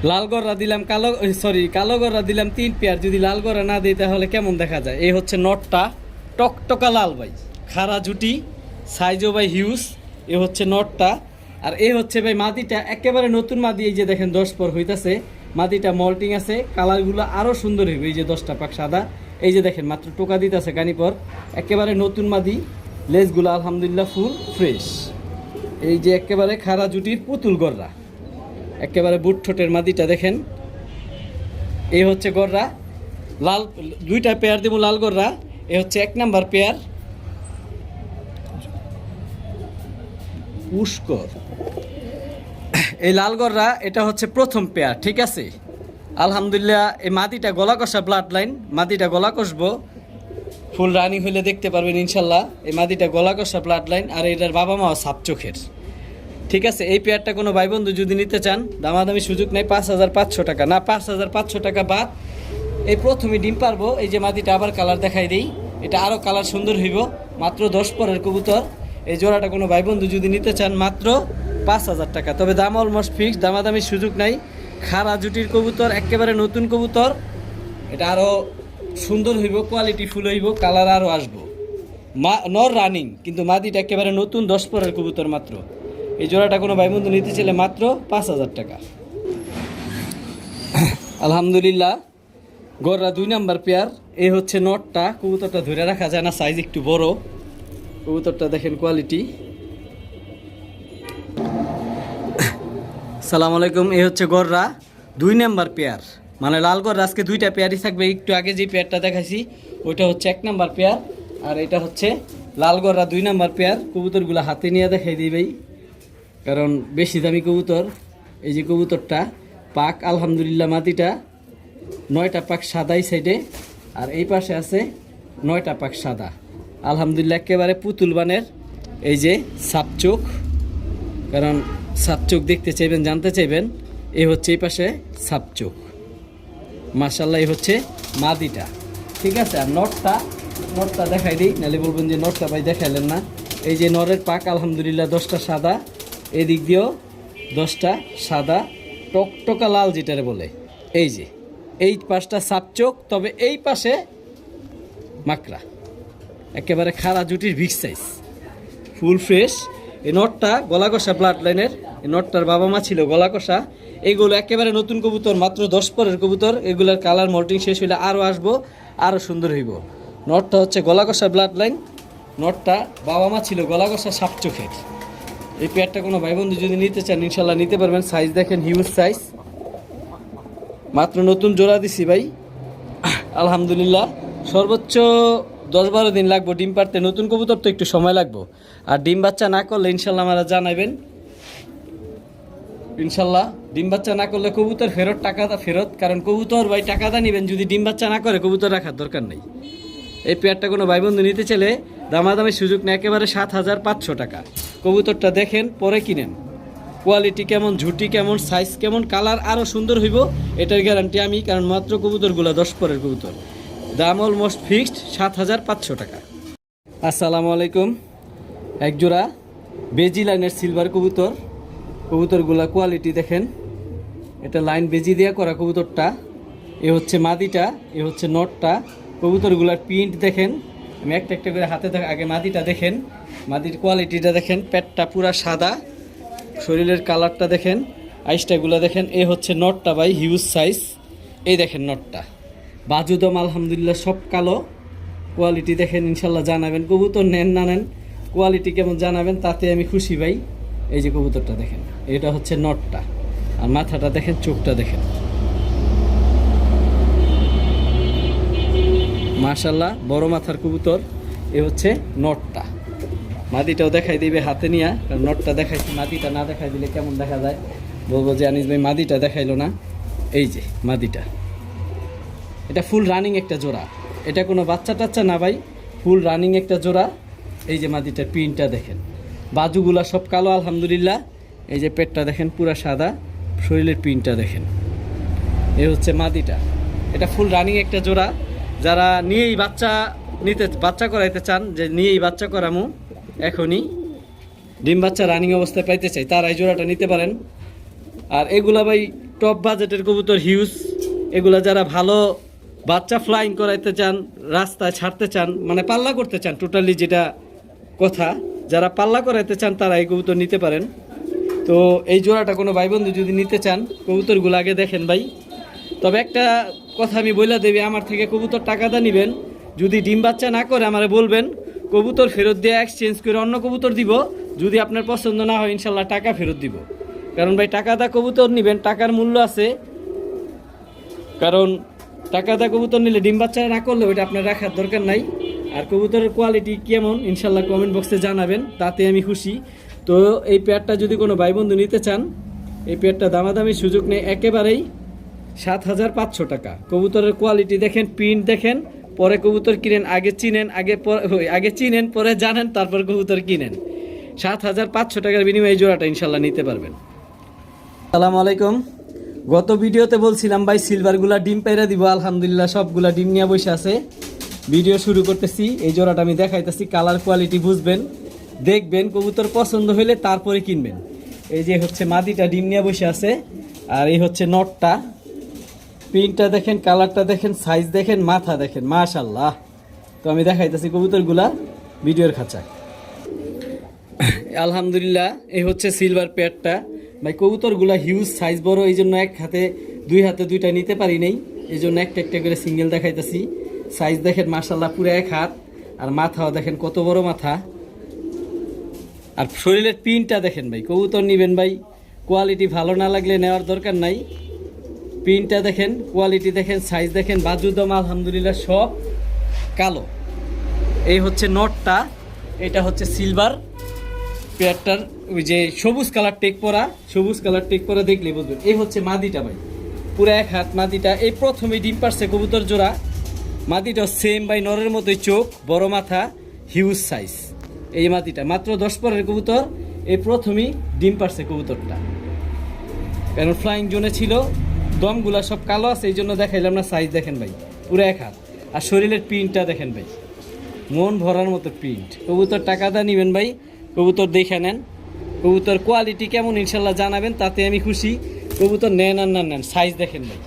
লাল গররা দিলাম, কালো গররা দিলাম 3 পেয়ার। যদি লাল গররা না দিই তাহলে কেমন দেখা যায়? এই হচ্ছে নটটা, টকটকা লাল ভাই, খাড়া জুটি, সাইজও ভাই হিউজ। এ হচ্ছে নটটা। আর এই হচ্ছে ভাই মাদিটা, একেবারে নতুন মাদি। এই যে দেখেন 10 পর হইতাছে, মাদিটা মল্টিং আছে, কালারগুলো আরও সুন্দর হইবে। এই যে 10টা পাক সাদা, এই যে দেখেন মাত্র টোকা দিতেছে কানি পর, একেবারে নতুন মাদি। লেজগুলো আলহামদুলিল্লাহ ফুল ফ্রেশ। এই যে একেবারে খাড়া জুটির পুতুল গররা, একেবারে বুট ঠোঁটের মাদিটা দেখেন। এই হচ্ছে গররা, লাল 2টা পেয়ার দেবো লাল গররা। এ হচ্ছে 1 নাম্বার পেয়ার পুষ্কর। এই লাল গররা এটা হচ্ছে প্রথম পেয়ার। ঠিক আছে, আলহামদুলিল্লাহ। এই মাদিটা গলা কষা ব্লাড লাইন, মাদিটা গলা কষবো, ফুল রানিং হইলে দেখতে পারবেন ইনশাল্লাহ। এই মাদিটা গলা কষা ব্লাড লাইন, আর এটার বাবা মাও সাপ চোখের। ঠিক আছে, এই পেয়ারটা কোনো ভাই বন্ধু যদি নিতে চান, দামাদামি সুযোগ নেই, 5500 টাকা। না 5500 টাকা বাদ। এই প্রথমে ডিম পারবো। এই যে মাদিটা আবার কালার দেখাই দিই, এটা আরও কালার সুন্দর হইব। মাত্র 10 পরের কবুতর। এই জোড়াটা কোনো ভাই বন্ধু যদি নিতে চান মাত্র 5000 টাকা। তবে দাম অলমোস্ট ফিক্সড, দামাদামির সুযোগ নাই। খাড়া জুটির কবুতর, একেবারে নতুন কবুতর। এটা আরো সুন্দর হইব, কোয়ালিটি ফুল হইব, কালার আরো আসবো। নর রানিং, কিন্তু মাদিটা একেবারে নতুন 10 পরের কবুতর মাত্র। এই জোড়াটা কোনো ভাই বন্ধু নিতে চাইলে মাত্র 5,000 টাকা। আলহামদুলিল্লাহ, গররা 2 নাম্বার পেয়ার। এই হচ্ছে নটটা, কবুতরটা ধরে রাখা যায় না, সাইজ একটু বড়। কবুতরটা দেখেন কোয়ালিটি। সালাম আলাইকুম। এই হচ্ছে গররা 2 নাম্বার পেয়ার, মানে লাল গররা আজকে 2টা পেয়ারই থাকবে। একটু আগে যে পেয়ারটা দেখাইছি ওইটা হচ্ছে 1 নাম্বার পেয়ার, আর এটা হচ্ছে লাল গররা 2 নাম্বার পেয়ার। কবুতরগুলো হাতে নিয়ে দেখাই দিই ভাই, কারণ বেশি দামি কবুতর। এই যে কবুতরটা পাক, আলহামদুলিল্লাহ মাটিটা 9টা পাক সাদাই সাইডে, আর এই পাশে আছে 9টা পাক সাদা। আলহামদুলিল্লাহ একেবারে পুতুল বানের। এই যে সাপচোখ, কারণ সাপচোখ দেখতে চাইবেন, জানতে চাইবেন। এই হচ্ছে এই পাশে সাপচোখ, মাশাআল্লাহ। এই হচ্ছে মাদিটা, ঠিক আছে। আর নটটা দেখাই দিই, নাহলে বলবেন যে নটটা ভাই দেখাইলেন না। এই যে নরের পাক আলহামদুলিল্লাহ 10টা সাদা, এদিক দিয়েও 10টা সাদা, টকটকা লাল যেটারে বলে। এই যে এই পাশটা সাপচোখ, তবে এই পাশে মাকড়া, একেবারে খাড়া জুটির বিগ সাইজ, ফুল ফ্রেশ। এই নটটা গলা কষা ব্লাড লাইনের। এই নটটার বাবা মা ছিল গলা কষা। এইগুলো একেবারে নতুন কবুতর, মাত্র 10 পরের কবুতর। এগুলোর কালার মল্টিং শেষ হইলে আরও আসবো, আরও সুন্দর হইব। নটটা হচ্ছে গলা কষা ব্লাড লাইন। নটটা বাবা মা ছিল গলা কষা সাপ চোখের। এই পেয়ারটা কোনো ভাই বন্ধু যদি নিতে চান ইনশাল্লাহ নিতে পারবেন। সাইজ দেখেন, হিউজ সাইজ। মাত্র নতুন জোড়া দিছি ভাই, আলহামদুলিল্লাহ। সর্বোচ্চ 10-12 দিন লাগবো ডিম পারতে। নতুন কবুতর তো একটু সময় লাগবো। আর ডিম বাচ্চা না করলে ইনশাল্লাহ আমরা জানাবেন। ইনশাল্লাহ ডিম বাচ্চা না করলে কবুতর ফেরত, টাকাটা ফেরত। কারণ কবুতর ভাই টাকাটা নেবেন, যদি ডিম বাচ্চা না করে কবুতর রাখার দরকার নেই। এই পেয়ারটা কোনো ভাই বন্ধু নিতে চাইলে দামাদামি সুযোগ নেই, একেবারে 7,500 টাকা। কবুতরটা দেখেন, পরে কিনেন। কোয়ালিটি কেমন, ঝুটি কেমন, সাইজ কেমন, কালার আরও সুন্দর হইব, এটার গ্যারান্টি আমি। কারণ মাত্র কবুতরগুলো 10 পরের কবুতর। দাম অলমোস্ট ফিক্সড 7,500 টাকা। আসসালামু আলাইকুম। এক জোড়া বেজি লাইনের সিলভার কবুতর। কবুতরগুলা কোয়ালিটি দেখেন, এটা লাইন বেজি দেওয়া করা কবুতরটা। এ হচ্ছে মাদিটা, এ হচ্ছে নটটা। কবুতরগুলার প্রিন্ট দেখেন, আমি একটা একটা করে হাতে আগে মাদিটা দেখেন। মাদির কোয়ালিটিটা দেখেন, পেটটা পুরা সাদা, শরীরের কালারটা দেখেন, আইসটাগুলো দেখেন। এ হচ্ছে নটটা ভাই, হিউজ সাইজ। এই দেখেন নটটা, বাজুদম আলহামদুলিল্লাহ সব কালো। কোয়ালিটি দেখেন, ইনশাল্লাহ জানাবেন। কবুতর নেন না নেন, কোয়ালিটি কেমন জানাবেন, তাতে আমি খুশি ভাই। এই যে কবুতরটা দেখেন, এটা হচ্ছে নটটা। আর মাথাটা দেখেন, চোখটা দেখেন, মাশাল্লাহ বড় মাথার কবুতর। এ হচ্ছে নটটা। মাদিটাও দেখাই দিবে হাতে নিয়ে, কারণ নটটা দেখাইছি, মাদিটা না দেখাই দিলে কেমন দেখা যায়, বলবো যে আনিস ভাই মাদিটা দেখাইলো না। এই যে মাদিটা, এটা ফুল রানিং একটা জোড়া। এটা কোনো বাচ্চা টাচ্চা না ভাই, ফুল রানিং একটা জোড়া। এই যে মাদিটার প্রিন্টটা দেখেন, বাজুগুলা সব কালো আলহামদুলিল্লাহ। এই যে পেটটা দেখেন পুরা সাদা, শরীরের প্রিন্টটা দেখেন। এই হচ্ছে মাদিটা, এটা ফুল রানিং একটা জোড়া। যারা নিয়েই বাচ্চা করাইতে চান, যে নিয়েই বাচ্চা করামু এখনই, ডিম বাচ্চা রানিং অবস্থায় পাইতে চাই, তারা এই জোড়াটা নিতে পারেন। আর এগুলা ভাই টপ বাজেটের কবুতর, হিউজ। এগুলা যারা ভালো বাচ্চা ফ্লাইং করাইতে চান, রাস্তায় ছাড়তে চান, মানে পাল্লা করতে চান, টোটালি যেটা কথা, যারা পাল্লা করাইতে চান তারা এই কবুতর নিতে পারেন। তো এই জোড়াটা কোনো ভাই বন্ধু যদি নিতে চান, কবুতরগুলো আগে দেখেন ভাই। তবে একটা কথা আমি বলে দেবি, আমার থেকে কবুতর টাকাটা নেবেন, যদি ডিম বাচ্চা না করে আমারে বলবেন, কবুতর ফেরত দিয়ে এক্সচেঞ্জ করে অন্য কবুতর দিব। যদি আপনার পছন্দ না হয় ইনশাল্লাহ টাকা ফেরত দিব। কারণ ভাই টাকাটা কবুতর নেবেন, টাকার মূল্য আছে। কারণ টাকাটা কবুতর নিলে ডিম বাচ্চা না করলে ওইটা আপনার রাখার দরকার নাই। আর কবুতরের কোয়ালিটি কেমন ইনশাল্লাহ কমেন্ট বক্সে জানাবেন, তাতে আমি খুশি। তো এই পেয়ারটা যদি কোনো ভাই বন্ধু নিতে চান, এই পেয়ারটা দামাদামি সুযোগ নেই, একেবারেই 7,500 টাকা। কবুতরের কোয়ালিটি দেখেন, প্রিন্ট দেখেন, পরে কবুতর কিনেন। আগে চিনেন পরে জানেন, তারপর কবুতর কিনেন। 7,500 টাকার বিনিময়ে এই জোড়াটা ইনশাল্লাহ নিতে পারবেন। আসসালামু আলাইকুম। গত ভিডিওতে বলছিলাম ভাই সিলভারগুলা ডিম পেরে দিব, আলহামদুলিল্লাহ সবগুলা ডিম নিয়ে বসে আছে। ভিডিও শুরু করতেছি, এই জোড়াটা আমি দেখাইতেছি। কালার কোয়ালিটি বুঝবেন, দেখবেন, কবুতর পছন্দ হইলে তারপরে কিনবেন। এই যে হচ্ছে মাদিটা ডিম নিয়ে বসে আছে, আর এই হচ্ছে নটটা, প্রিন্টটা দেখেন, কালারটা দেখেন, সাইজ দেখেন, মাথা দেখেন, মাশাআল্লাহ। তো আমি দেখাইতেছি কবুতরগুলা ভিডিওর খাঁচায়। আলহামদুলিল্লাহ, এই হচ্ছে সিলভার পেয়ারটা ভাই। কবুতরগুলা হিউজ সাইজ বড়, এই জন্য এক হাতে দুই হাতে দুইটা নিতে পারি নাই, এই জন্য একটা একটা করে সিঙ্গেল দেখাইতেছি। সাইজ দেখেন মাশাআল্লাহ, পুরো এক হাত। আর মাথাও দেখেন কত বড় মাথা। আর শরীরের প্রিন্টটা দেখেন ভাই। কবুতর নিবেন ভাই, কোয়ালিটি ভালো না লাগলে নেওয়ার দরকার নাই। প্রিন্টটা দেখেন, কোয়ালিটি দেখেন, সাইজ দেখেন, বাজুদম আলহামদুলিল্লাহ সব কালো। এই হচ্ছে নটটা, এটা হচ্ছে সিলভার পেয়ারটার ওই যে সবুজ কালার টেক পরা, সবুজ কালার টেক পরা দেখলে বুঝবেন। এই হচ্ছে মাদিটা ভাই, পুরো এক হাত মাদিটা। এই প্রথমে ডিম পারছে কবুতর জোড়া। মাদিটাও সেম ভাই, নরের মতোই চোখ, বড় মাথা, হিউজ সাইজ। এই মাদিটা মাত্র 10 পরের কবুতর, এই প্রথমেই ডিম পারছে কবুতরটা। কারণ ফ্লাইং জোনে ছিল, দমগুলা সব কালো আছে, এই জন্য দেখাইলাম না। সাইজ দেখেন ভাই, পুরো এক হাত। আর শরীরের প্রিন্টটা দেখেন ভাই, মন ভরার মতো প্রিন্ট। কবুতর টাকা দা নিবেন ভাই, কবুতর দেখে নেন। কবুতর কোয়ালিটি কেমন ইনশাল্লাহ জানাবেন, তাতে আমি খুশি। কবুতর নেন আর না নেন, সাইজ দেখেন ভাই।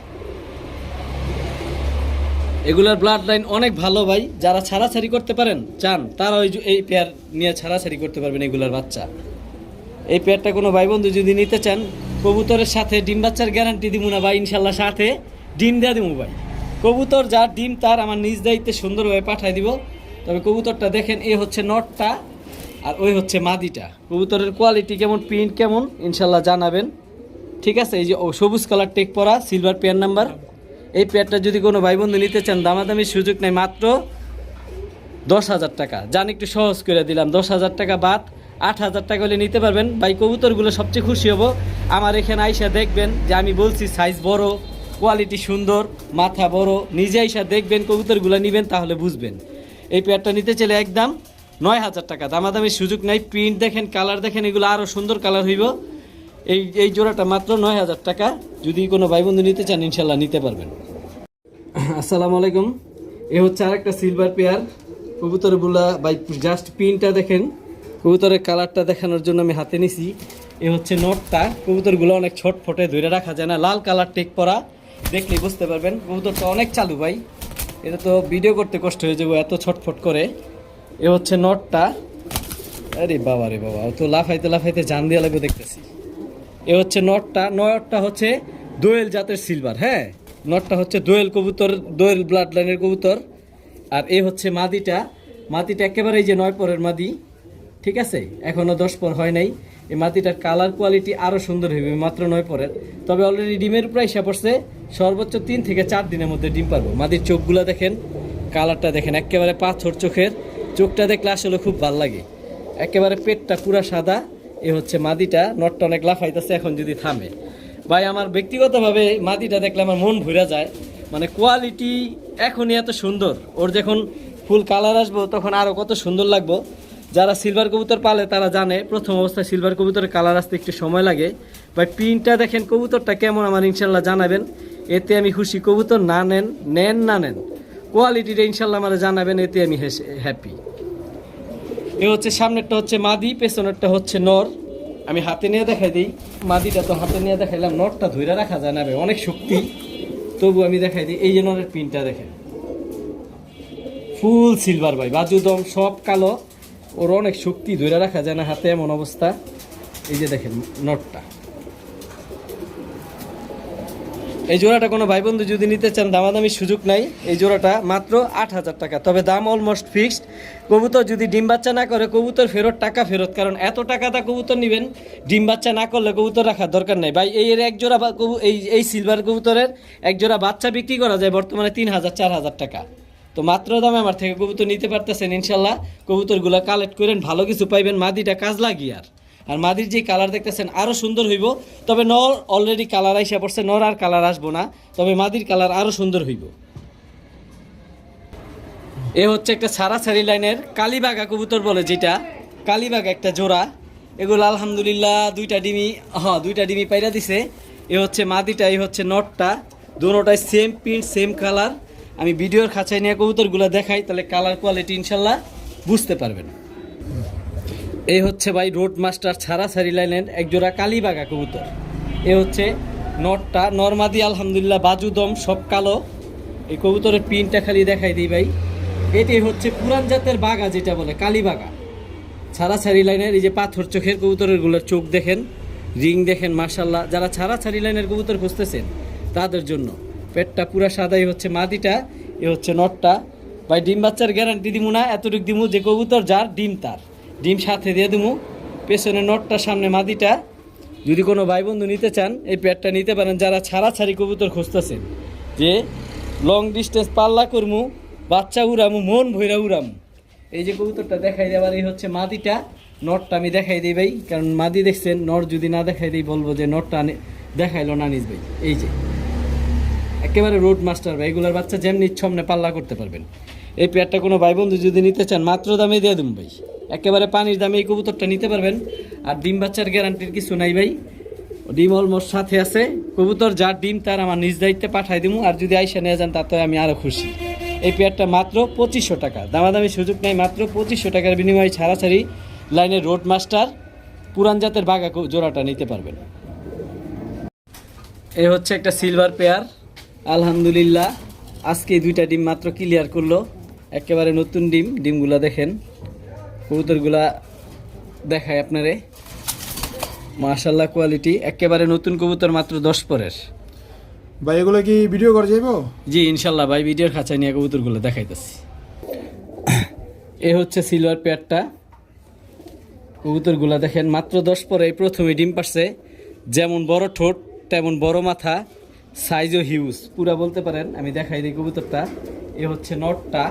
এগুলার ব্লাড লাইন অনেক ভালো ভাই। যারা ছাড়াছাড়ি করতে পারেন চান, তারা এই পেয়ার নিয়ে ছাড়াছাড়ি করতে পারবেন। এগুলার বাচ্চা, এই পেয়ারটা কোনো ভাই বন্ধু যদি নিতে চান, কবুতরের সাথে ডিম বাচ্চার গ্যারান্টি দিব না ভাই, ইনশাল্লাহ সাথে ডিম দেওয়া দিব ভাই। কবুতর যার ডিম তার আমার নিজ দায়িত্বে সুন্দরভাবে পাঠাই দিব। তবে কবুতরটা দেখেন, এই হচ্ছে নটটা আর ওই হচ্ছে মাদিটা। কবুতরের কোয়ালিটি কেমন, প্রিন্ট কেমন ইনশাল্লাহ জানাবেন, ঠিক আছে। এই যে সবুজ কালার টেক পরা সিলভার পেয়ার নাম্বার। এই পেয়ারটা যদি কোনো ভাই বন্ধু নিতে চান, দামাদামির সুযোগ নেই, মাত্র 10,000 টাকা। যান একটু সহজ করে দিলাম, 10,000 টাকা বাদ 8,000 টাকা হলে নিতে পারবেন ভাই। কবুতরগুলো সবচেয়ে খুশি হব আমার এখানে আইসা দেখবেন যে আমি বলছি সাইজ বড়, কোয়ালিটি সুন্দর, মাথা বড়। নিজে আইসা দেখবেন, কবুতরগুলো নেবেন, তাহলে বুঝবেন। এই পেয়ারটা নিতে চাইলে একদম 9,000 টাকা, দামাদামির সুযোগ নাই। প্রিন্ট দেখেন, কালার দেখেন, এগুলো আরও সুন্দর কালার হইব। এই জোড়াটা মাত্র 9,000 টাকা। যদি কোনো ভাই বন্ধু নিতে চান, ইনশাল্লাহ নিতে পারবেন। আসসালামু আলাইকুম। এ হচ্ছে আরেকটা সিলভার পেয়ার কবুতরগুলা ভাই। জাস্ট প্রিন্টটা দেখেন, কবুতরের কালারটা দেখানোর জন্য আমি হাতে নিছি। এ হচ্ছে নটটা। কবুতরগুলো অনেক ছটফটে, ধরে রাখা যায় না, লাল কালার টেক পরা, দেখলেই বুঝতে পারবেন। কবুতরটা অনেক চালু ভাই, এটা তো ভিডিও করতে কষ্ট হয়ে যাবো, এত ছটফট করে। এ হচ্ছে নটটা। আরে বাবা রে বাবা, তো লাফাইতে লাফাইতে জান দিয়া লাগবে দেখতেছি। এ হচ্ছে নটটা। নটটা হচ্ছে দোয়েল জাতের সিলভার। হ্যাঁ, নটটা হচ্ছে দোয়েল কবুতর, দোয়েল ব্লাড লাইনের কবুতর। আর এ হচ্ছে মাদিটা। মাদিটা একেবারে এই যে 9 পরের মাদি, ঠিক আছে, এখনও 10 পর হয় নাই। এই মাদিটার কালার কোয়ালিটি আরও সুন্দর হইবে, মাত্র 9 পরের। তবে অলরেডি ডিমের প্রায় এসে পড়ছে, সর্বোচ্চ 3 থেকে 4 দিনের মধ্যে ডিম পারবো। মাদির চোখগুলো দেখেন, কালারটা দেখেন, একেবারে পাথর চোখের। চোখটা দেখলে আসলে খুব ভালো লাগে। একেবারে পেটটা পুরা সাদা। এ হচ্ছে মাদিটা। নটটা অনেক লাফাইতেছে, এখন যদি থামে ভাই। আমার ব্যক্তিগতভাবে মাদিটা দেখলে আমার মন ভরে যায়। মানে কোয়ালিটি এখনই এত সুন্দর, ওর যখন ফুল কালার আসবো তখন আরও কত সুন্দর লাগবো। যারা সিলভার কবুতর পালে তারা জানে, প্রথম অবস্থায় সিলভার কবুতরের কালার আসতে একটু সময় লাগে ভাই। প্রিন্টটা দেখেন, কবুতরটা কেমন আমার ইনশাল্লাহ জানাবেন, এতে আমি খুশি। কবুতর না নেন, নেন না নেন, কোয়ালিটিটা ইনশাল্লাহ আমার জানাবেন, এতে আমি হ্যাপি। এ হচ্ছে সামনেরটা হচ্ছে মাদি, পেছনেরটা হচ্ছে নর। আমি হাতে নিয়ে দেখাই দিই। মাদিটা তো হাতে নিয়ে দেখাইলাম, নটটা ধরে রাখা যায় না ভাই, অনেক শক্তি। তবু আমি দেখাই দিই। এই যে নরের পিনটা দেখেন, ফুল সিলভার ভাই, বাজুদম সব কালো। ওর অনেক শক্তি, ধরে রাখা যায় না হাতে, এমন অবস্থা। এই যে দেখেন নটটা। এই জোড়াটা কোনো ভাই বন্ধু যদি নিতে চান, দামাদামির সুযোগ নাই। এই জোড়াটা মাত্র 8,000 টাকা, তবে দাম অলমোস্ট ফিক্সড। কবুতর যদি ডিম বাচ্চা না করে, কবুতর ফেরত, টাকা ফেরত। কারণ এত টাকা দা কবুতর নেবেন, ডিম বাচ্চা না করলে কবুতর রাখার দরকার নেই ভাই। এর এক জোড়া এই সিলভার কবুতরের এক জোড়া বাচ্চা বিক্রি করা যায় বর্তমানে 3,000 4,000 টাকা। তো মাত্র দামে আমার থেকে কবুতর নিতে পারতেছেন ইনশাল্লাহ। কবুতরগুলো কালেক্ট করেন, ভালো কিছু পাইবেন। মাদিটা কাজ লাগিয়ে আর মাদির যে কালার দেখতেছেন আরও সুন্দর হইব। তবে নর অলরেডি কালার আইসা পড়ছে, নর আর কালার আসবো না, তবে মাদির কালার আরও সুন্দর হইব। এ হচ্ছে একটা ছাড়াছাড়ি লাইনের কালীবাগা কবুতর বলে যেটা, কালীবাগা একটা জোড়া। এগুলো আলহামদুলিল্লাহ দুইটা ডিমি পাইরা দিছে। এ হচ্ছে মাদিটা, এই হচ্ছে নটটা। দুটোটাই সেম প্রিন্ট, সেম কালার। আমি ভিডিওর খাঁচায় নিয়ে কবুতরগুলো দেখাই, তাহলে কালার কোয়ালিটি ইনশাল্লাহ বুঝতে পারবেন। এই হচ্ছে ভাই রোড মাস্টার ছাড়াছাড়ি লাইনের একজোড়া কালীবাগা কবুতর। এ হচ্ছে নটটা নর্মাদি আলহামদুলিল্লাহ বাজুদম সব কালো। এই কবুতরের পিনটা খালি দেখাই দিই ভাই। এটাই হচ্ছে পুরান জাতের বাগা, যেটা বলে কালী বাগা, ছাড়াছাড়ি লাইনের। এই যে পাথর চোখের কবুতরের গুলোর চোখ দেখেন, রিং দেখেন, মাশাল্লাহ। যারা ছাড়াছাড়ি লাইনের কবুতর খুঁজতেছেন তাদের জন্য। পেটটা পুরা সাদাই হচ্ছে মাদিটা, এ হচ্ছে নটটা। ভাই ডিম বাচ্চার গ্যারান্টি দিমু না, এতটুকু দিমু যে কবুতর যার ডিম তার ডিম সাথে দিয়ে দিমু। পেছনে নটটা, সামনে মাদিটা। যদি কোনো ভাই বন্ধু নিতে চান এই পেটটা নিতে পারেন, যারা ছাড়াছাড়ি কবুতর খুঁজতেছেন, যে লং ডিস্টেন্স পাল্লা করমু, বাচ্চা উড়ামু, মন ভৈরা উড়ামু। এই যে কবুতরটা দেখাই দেওয়ার, এই হচ্ছে মাদিটা। নটটা আমি দেখাই দিই ভাই, কারণ মাদি দেখছেন, নট যদি না দেখাই দিই বলবো যে নটটা দেখাইলো না নিস ভাই। এই যে একেবারে রোড মাস্টার ভাই, এগুলোর বাচ্চা যেমনি ইচ্ছা অমনি পাল্লা করতে পারবেন। এই পেয়ারটা কোনো ভাই বন্ধু যদি নিতে চান মাত্র দামে দিয়ে দেবো ভাই, একেবারে পানির দামে এই কবুতরটা নিতে পারবেন। আর ডিম বাচ্চার গ্যারান্টির কিছু নাই ভাই, ডিম অলমোস্ট সাথে আছে। কবুতর যার ডিম তার আমার নিজ দায়িত্বে পাঠাই দিব। আর যদি আইসা নিয়ে যান তাতে আমি আরও খুশি। এই পেয়ারটা মাত্র 2500 টাকা, দামাদামি সুযোগ নেই, মাত্র 2500 টাকার বিনিময়ে ছাড়াছাড়ি লাইনের রোড মাস্টার পুরান জাতের বাঘা জোড়াটা নিতে পারবেন। এই হচ্ছে একটা সিলভার পেয়ার, আলহামদুলিল্লাহ আজকে দুইটা ডিম মাত্র ক্লিয়ার করলো, একেবারে নতুন ডিম। ডিমগুলা দেখেন, কবুতরগুলা দেখায় আপনারে, মাশাল্লাহ কোয়ালিটি, একেবারে নতুন কবুতর, মাত্র 10 পরের। ভাই এগুলো কি ভিডিও করে যাইবো? জি ইনশাল্লাহ ভাই, ভিডিওর খাঁচায় নিয়ে কবুতরগুলো দেখাইতেছি। এ হচ্ছে সিলভার পেয়ারটা, কবুতরগুলা দেখেন মাত্র 10 পরে, প্রথমে ডিম পারছে। যেমন বড় ঠোঁট তেমন বড় মাথা, সাইজও হিউজ পুরা বলতে পারেন। আমি দেখাই দিই কবুতরটা। এ হচ্ছে নটটা,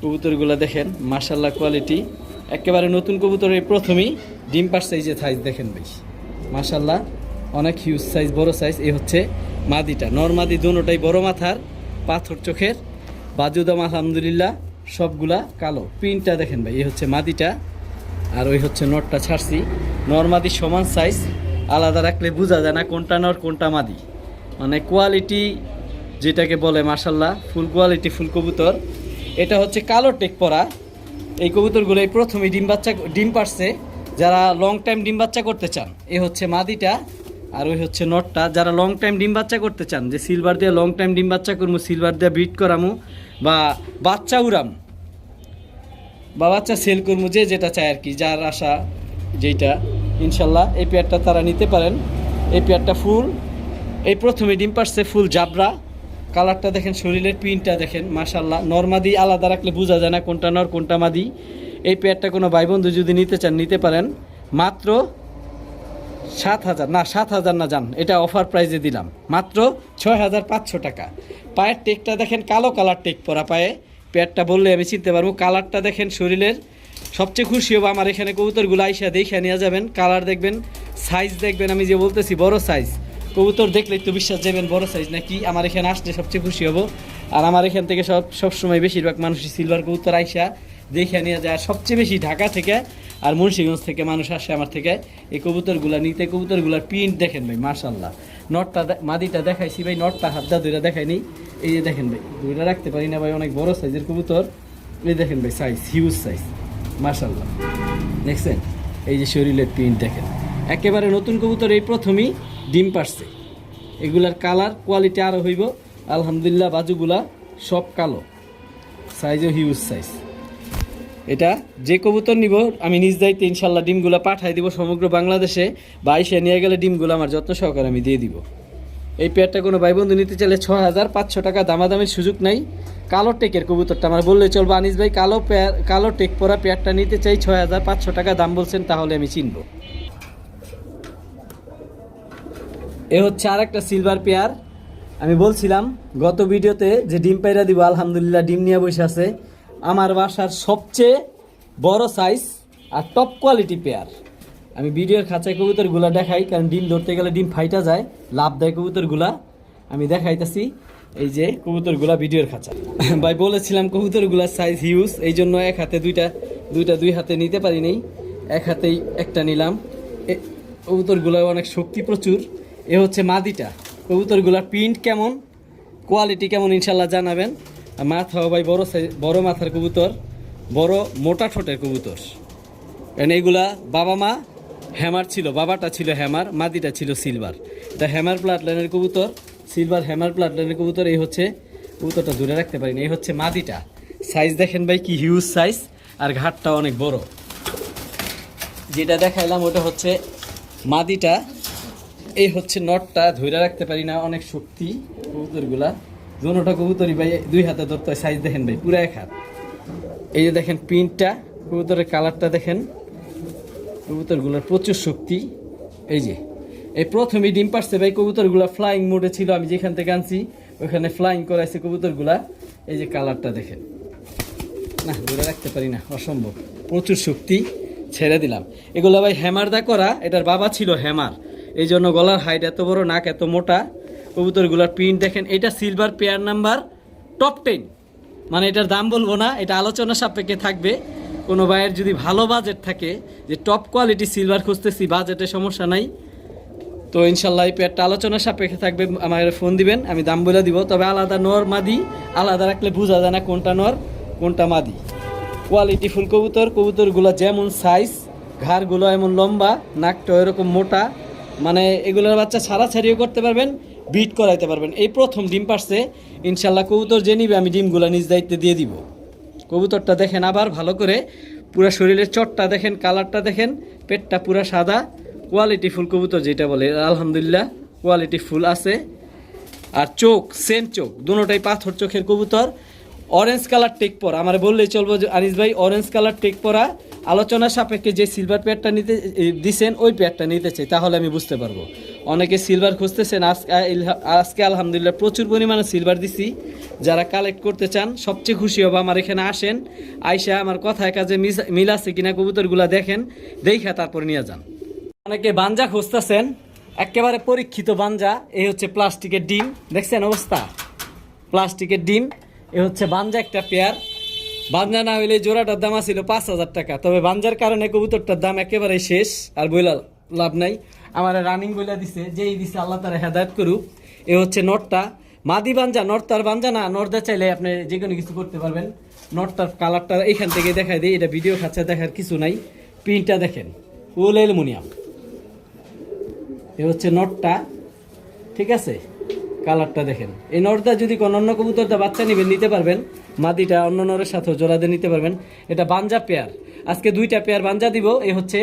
কবুতরগুলা দেখেন মাশাল্লাহ কোয়ালিটি, একেবারে নতুন কবুতর, এই প্রথমেই ডিম পারছে। এই যে সাইজ দেখেন ভাই, মাশাল্লাহ অনেক হিউজ সাইজ, বড় সাইজ। এই হচ্ছে মাদিটা, নরমাদি দোনোটাই বড় মাথার, পাথর চোখের, বাজুদাম আলহামদুলিল্লাহ সবগুলা কালো। প্রিন্টটা দেখেন ভাই, এই হচ্ছে মাদিটা, আর ওই হচ্ছে নটটা ছাড়ছি। নরমাদি সমান সাইজ, আলাদা রাখলে বোঝা যায় না কোনটা নর কোনটা মাদি, মানে কোয়ালিটি যেটাকে বলে মাশাল্লাহ ফুল কোয়ালিটি ফুল কবুতর। এটা হচ্ছে কালো টেক পরা। এই কবুতরগুলো এই প্রথমে ডিম পারছে। যারা লং টাইম ডিম বাচ্চা করতে চান, এ হচ্ছে মাদিটা, আর ওই হচ্ছে নটটা। যারা লং টাইম ডিম বাচ্চা করতে চান, যে সিলভার দিয়ে লং টাইম ডিম বাচ্চা করবো, সিলভার দিয়ে ব্রিড করামু, বা বাচ্চা উড়ামু, বা বাচ্চা সেল করবো, যে যেটা চায় আর কি, যার আশা যেইটা, ইনশাল্লাহ এই পেয়ারটা তারা নিতে পারেন। এই পেয়ারটা ফুল, এই প্রথমে ডিম পারছে, ফুল জাবরা, কালারটা দেখেন, শরীরের প্রিন্টটা দেখেন মাশাল্লাহ। নরমাদি আলাদা রাখলে বোঝা যায় না কোনটা নর কোনটা মাদি। এই পেয়ারটা কোনো ভাই বন্ধু যদি নিতে চান নিতে পারেন, মাত্র 7,000 না 7,000 না যান, এটা অফার প্রাইজে দিলাম, মাত্র 6,500 টাকা। পায়ের টেকটা দেখেন, কালো কালার টেক পরা পায়ে, পেয়ারটা বললে আমি চিনতে পারবো। কালারটা দেখেন শরীরের, সবচেয়ে খুশি হবো আমার এখানে কবুতরগুলো আইসা দেখে নিয়ে যাবেন, কালার দেখবেন, সাইজ দেখবেন। আমি যে বলতেছি বড় সাইজ, কবুতর দেখলেই তো বিশ্বাস যাবেন বড় সাইজ নাকি। আমার এখানে আসলে সবচেয়ে খুশি হবো। আর আমার এখান থেকে সবসময় বেশিরভাগ মানুষই সিলভার কবুতর আইসা দেখে নিয়ে যায়। আর সবচেয়ে বেশি ঢাকা থেকে আর মুন্সিগঞ্জ থেকে মানুষ আসে আমার থেকে এই কবুতরগুলো নিতে। কবুতরগুলোর প্রিন্ট দেখেন ভাই মাশাল্লাহ। নটটা মাদিটা দেখাইছি ভাই, নটটা হাতটা দুইটা দেখাইনি। এই যে দেখেন ভাই, দুইটা রাখতে পারি না ভাই, অনেক বড় সাইজের কবুতর। এই দেখেন ভাই সাইজ, হিউজ সাইজ মাশাল্লাহ, দেখছেন? এই যে শরীরের প্রিন্ট দেখেন, একেবারে নতুন কবুতর, এই প্রথমেই ডিম পারছে। এগুলার কালার কোয়ালিটি আরও হইব আলহামদুলিল্লাহ। বাজুগুলা সব কালো, সাইজও হিউজ সাইজ। এটা যে কবুতর নিব আমি নিজ দায়িত্বে ইনশাল্লাহ ডিমগুলো পাঠাই দিব সমগ্র বাংলাদেশে, বা এসে নিয়ে গেলে ডিমগুলো আমার যত্ন সহকারে আমি দিয়ে দিব। এই পেয়ারটা কোনো ভাই বন্ধু নিতে চাইলে 6,500 টাকা, দামাদামির সুযোগ নাই। কালো টেকের কবুতরটা আমার বললে চলবো, আনিস ভাই কালো টেক পরা পেয়ারটা নিতে চাই, 6,500 টাকা দাম বলছেন, তাহলে আমি চিনব। এ হচ্ছে আর একটা সিলভার পেয়ার। আমি বলছিলাম গত ভিডিওতে যে ডিম পাইরা দিব, আলহামদুলিল্লাহ ডিম নিয়ে বসে আছে। আমার বাসার সবচেয়ে বড় সাইজ আর টপ কোয়ালিটি পেয়ার। আমি ভিডিওর খাঁচায় কবুতরগুলা দেখাই, কারণ ডিম ধরতে গেলে ডিম ফাইটা যায়, লাভ দেয় কবুতরগুলা। আমি দেখাইতেছি এই যে কবুতরগুলা ভিডিওর খাঁচা। ভাই বলেছিলাম কবুতরগুলার সাইজ হিউজ, এই জন্য এক হাতে দুই হাতে নিতে পারি নাই, এক হাতেই একটা নিলাম। কবুতরগুলা অনেক শক্তি প্রচুর। এ হচ্ছে মাদিটা। কবুতরগুলার প্রিন্ট কেমন, কোয়ালিটি কেমন ইনশাল্লাহ জানাবেন। মাথাও ভাই বড় মাথার কবুতর, বড় মোটা ঠোঁটের কবুতর। কারণ এইগুলা বাবা মা হ্যামার ছিল, বাবাটা ছিল হ্যামার, মাদিটা ছিল সিলভার। তা হ্যামার ব্লাড লাইনের কবুতর, সিলভার হ্যামার ব্লাড লাইনের কবুতর। এই হচ্ছে কবুতরটা ধরে রাখতে পারিনি, এই হচ্ছে মাদিটা। সাইজ দেখেন ভাই কি হিউজ সাইজ, আর ঘাটটা অনেক বড়। যেটা দেখাইলাম ওটা হচ্ছে মাদিটা। এই হচ্ছে নটটা, ধরে রাখতে পারি না, অনেক শক্তি কবুতরগুলা। দোনোটা কবুতরই ভাই 2 হাতে ধরতে হয়। সাইজ দেখেন ভাই পুরো 1 হাত। এই যে দেখেন প্রিন্টটা, কবুতরের কালারটা দেখেন, কবুতরগুলোর প্রচুর শক্তি। এই যে এই প্রথমেই ডিম পারছে ভাই, কবুতরগুলা ফ্লাইং মোডে ছিল, আমি যেখান থেকে আনছি ওইখানে ফ্লাইং করাইছে কবুতরগুলা। এই যে কালারটা দেখেন, না ধরে রাখতে পারি না, অসম্ভব, প্রচুর শক্তি। ছেড়ে দিলাম। এগুলো ভাই হ্যামার দা করা, এটার বাবা ছিল হ্যামার, এই জন্য গলার হাইট এত বড়, নাক এত মোটা। কবুতরগুলার প্রিন্ট দেখেন, এটা সিলভার পেয়ার নাম্বার টপ 10। মানে এটার দাম বলবো না, এটা আলোচনা সাপেক্ষে থাকবে। কোনো ভাইয়ের যদি ভালো বাজেট থাকে, যে টপ কোয়ালিটি সিলভার খুঁজতেছি, বাজেটে সমস্যা নাই, তো ইনশাল্লাহ এই পেয়ারটা আলোচনা সাপেক্ষে থাকবে। আমার ফোন দিবেন, আমি দাম বলে দিব। তবে আলাদা নর মাদি আলাদা রাখলে বোঝা যায় না কোনটা নর কোনটা মাদি। কোয়ালিটি ফুল কবুতর, কবুতরগুলো যেমন সাইজ, ঘাড়গুলো এমন লম্বা, নাকটা এরকম মোটা, মানে এগুলোর বাচ্চা ছাড়াছাড়িও করতে পারবেন, বিট করাইতে পারবেন। এই প্রথম ডিম পারছে, ইনশাল্লাহ কবুতর যে নিবে আমি ডিমগুলো নিজ দায়িত্বে দিয়ে দিব। কবুতরটা দেখেন আবার ভালো করে, পুরো শরীরের চটটা দেখেন, কালারটা দেখেন, পেটটা পুরা সাদা। কোয়ালিটি ফুল কবুতর যেটা বলে, আলহামদুলিল্লাহ কোয়ালিটি ফুল আছে। আর চোখ সেম চোখ, দুটোটাই পাথর চোখের কবুতর। অরেঞ্জ কালার টেক পরা, আমার বললেই চলবো যে আনিস ভাই অরেঞ্জ কালার টেক পরা, আলোচনা সাপেক্ষে যে সিলভার পেয়ারটা নিতে দিছেন ওই পেয়ারটা নিতে চাই, তাহলে আমি বুঝতে পারবো। অনেকে সিলভার খুঁজতেছেন, আজকে আলহামদুলিল্লাহ প্রচুর পরিমাণে সিলভার দিছি। যারা কালেক্ট করতে চান সবচেয়ে খুশি হবো, আমার এখানে আসেন, আইসা আমার কথায় কাজে মিল আছে কিনা কবুতরগুলা দেখেন, দেখা তারপর নিয়ে যান। অনেকে বাঞ্জা খুঁজতেছেন, একেবারে পরীক্ষিত বাঞ্জা। এই হচ্ছে প্লাস্টিকের ডিম, দেখছেন অবস্থা, প্লাস্টিকের ডিম। এ হচ্ছে বাঞ্জা একটা পেয়ার। বাঞ্জা না হইলে জোড়াটার দাম ছিল 5,000 টাকা, তবে বাঞ্জার কারণে কবুতরটার দাম একেবারে শেষ, আর বইলা লাভ নাই। আমার রানিং বইলা দিছে, যেই দিছে আল্লাহ তারা হেদায়ত করুক। এ হচ্ছে নটটা, মাদি বাঞ্জা, নটটার বাঞ্জা না, নটদা চাইলে আপনি যে কোনো কিছু করতে পারবেন। নটটার কালারটা এইখান থেকে দেখাই দিই, এটা ভিডিও খাচ্ছে দেখার কিছু নাই। প্রিন্টটা দেখেন, ফুল অ্যালুমিনিয়াম। এ হচ্ছে নটটা, ঠিক আছে, কালারটা দেখেন। এই নটটা যদি কোনো অন্য কবুতরটা বাচ্চা নেবেন নিতে পারবেন, মাদিটা অন্য নরের সাথেও জোড়া দিয়ে নিতে পারবেন। এটা বাঞ্জা পেয়ার, আজকে 2টা পেয়ার বাঞ্জা দিব। এই হচ্ছে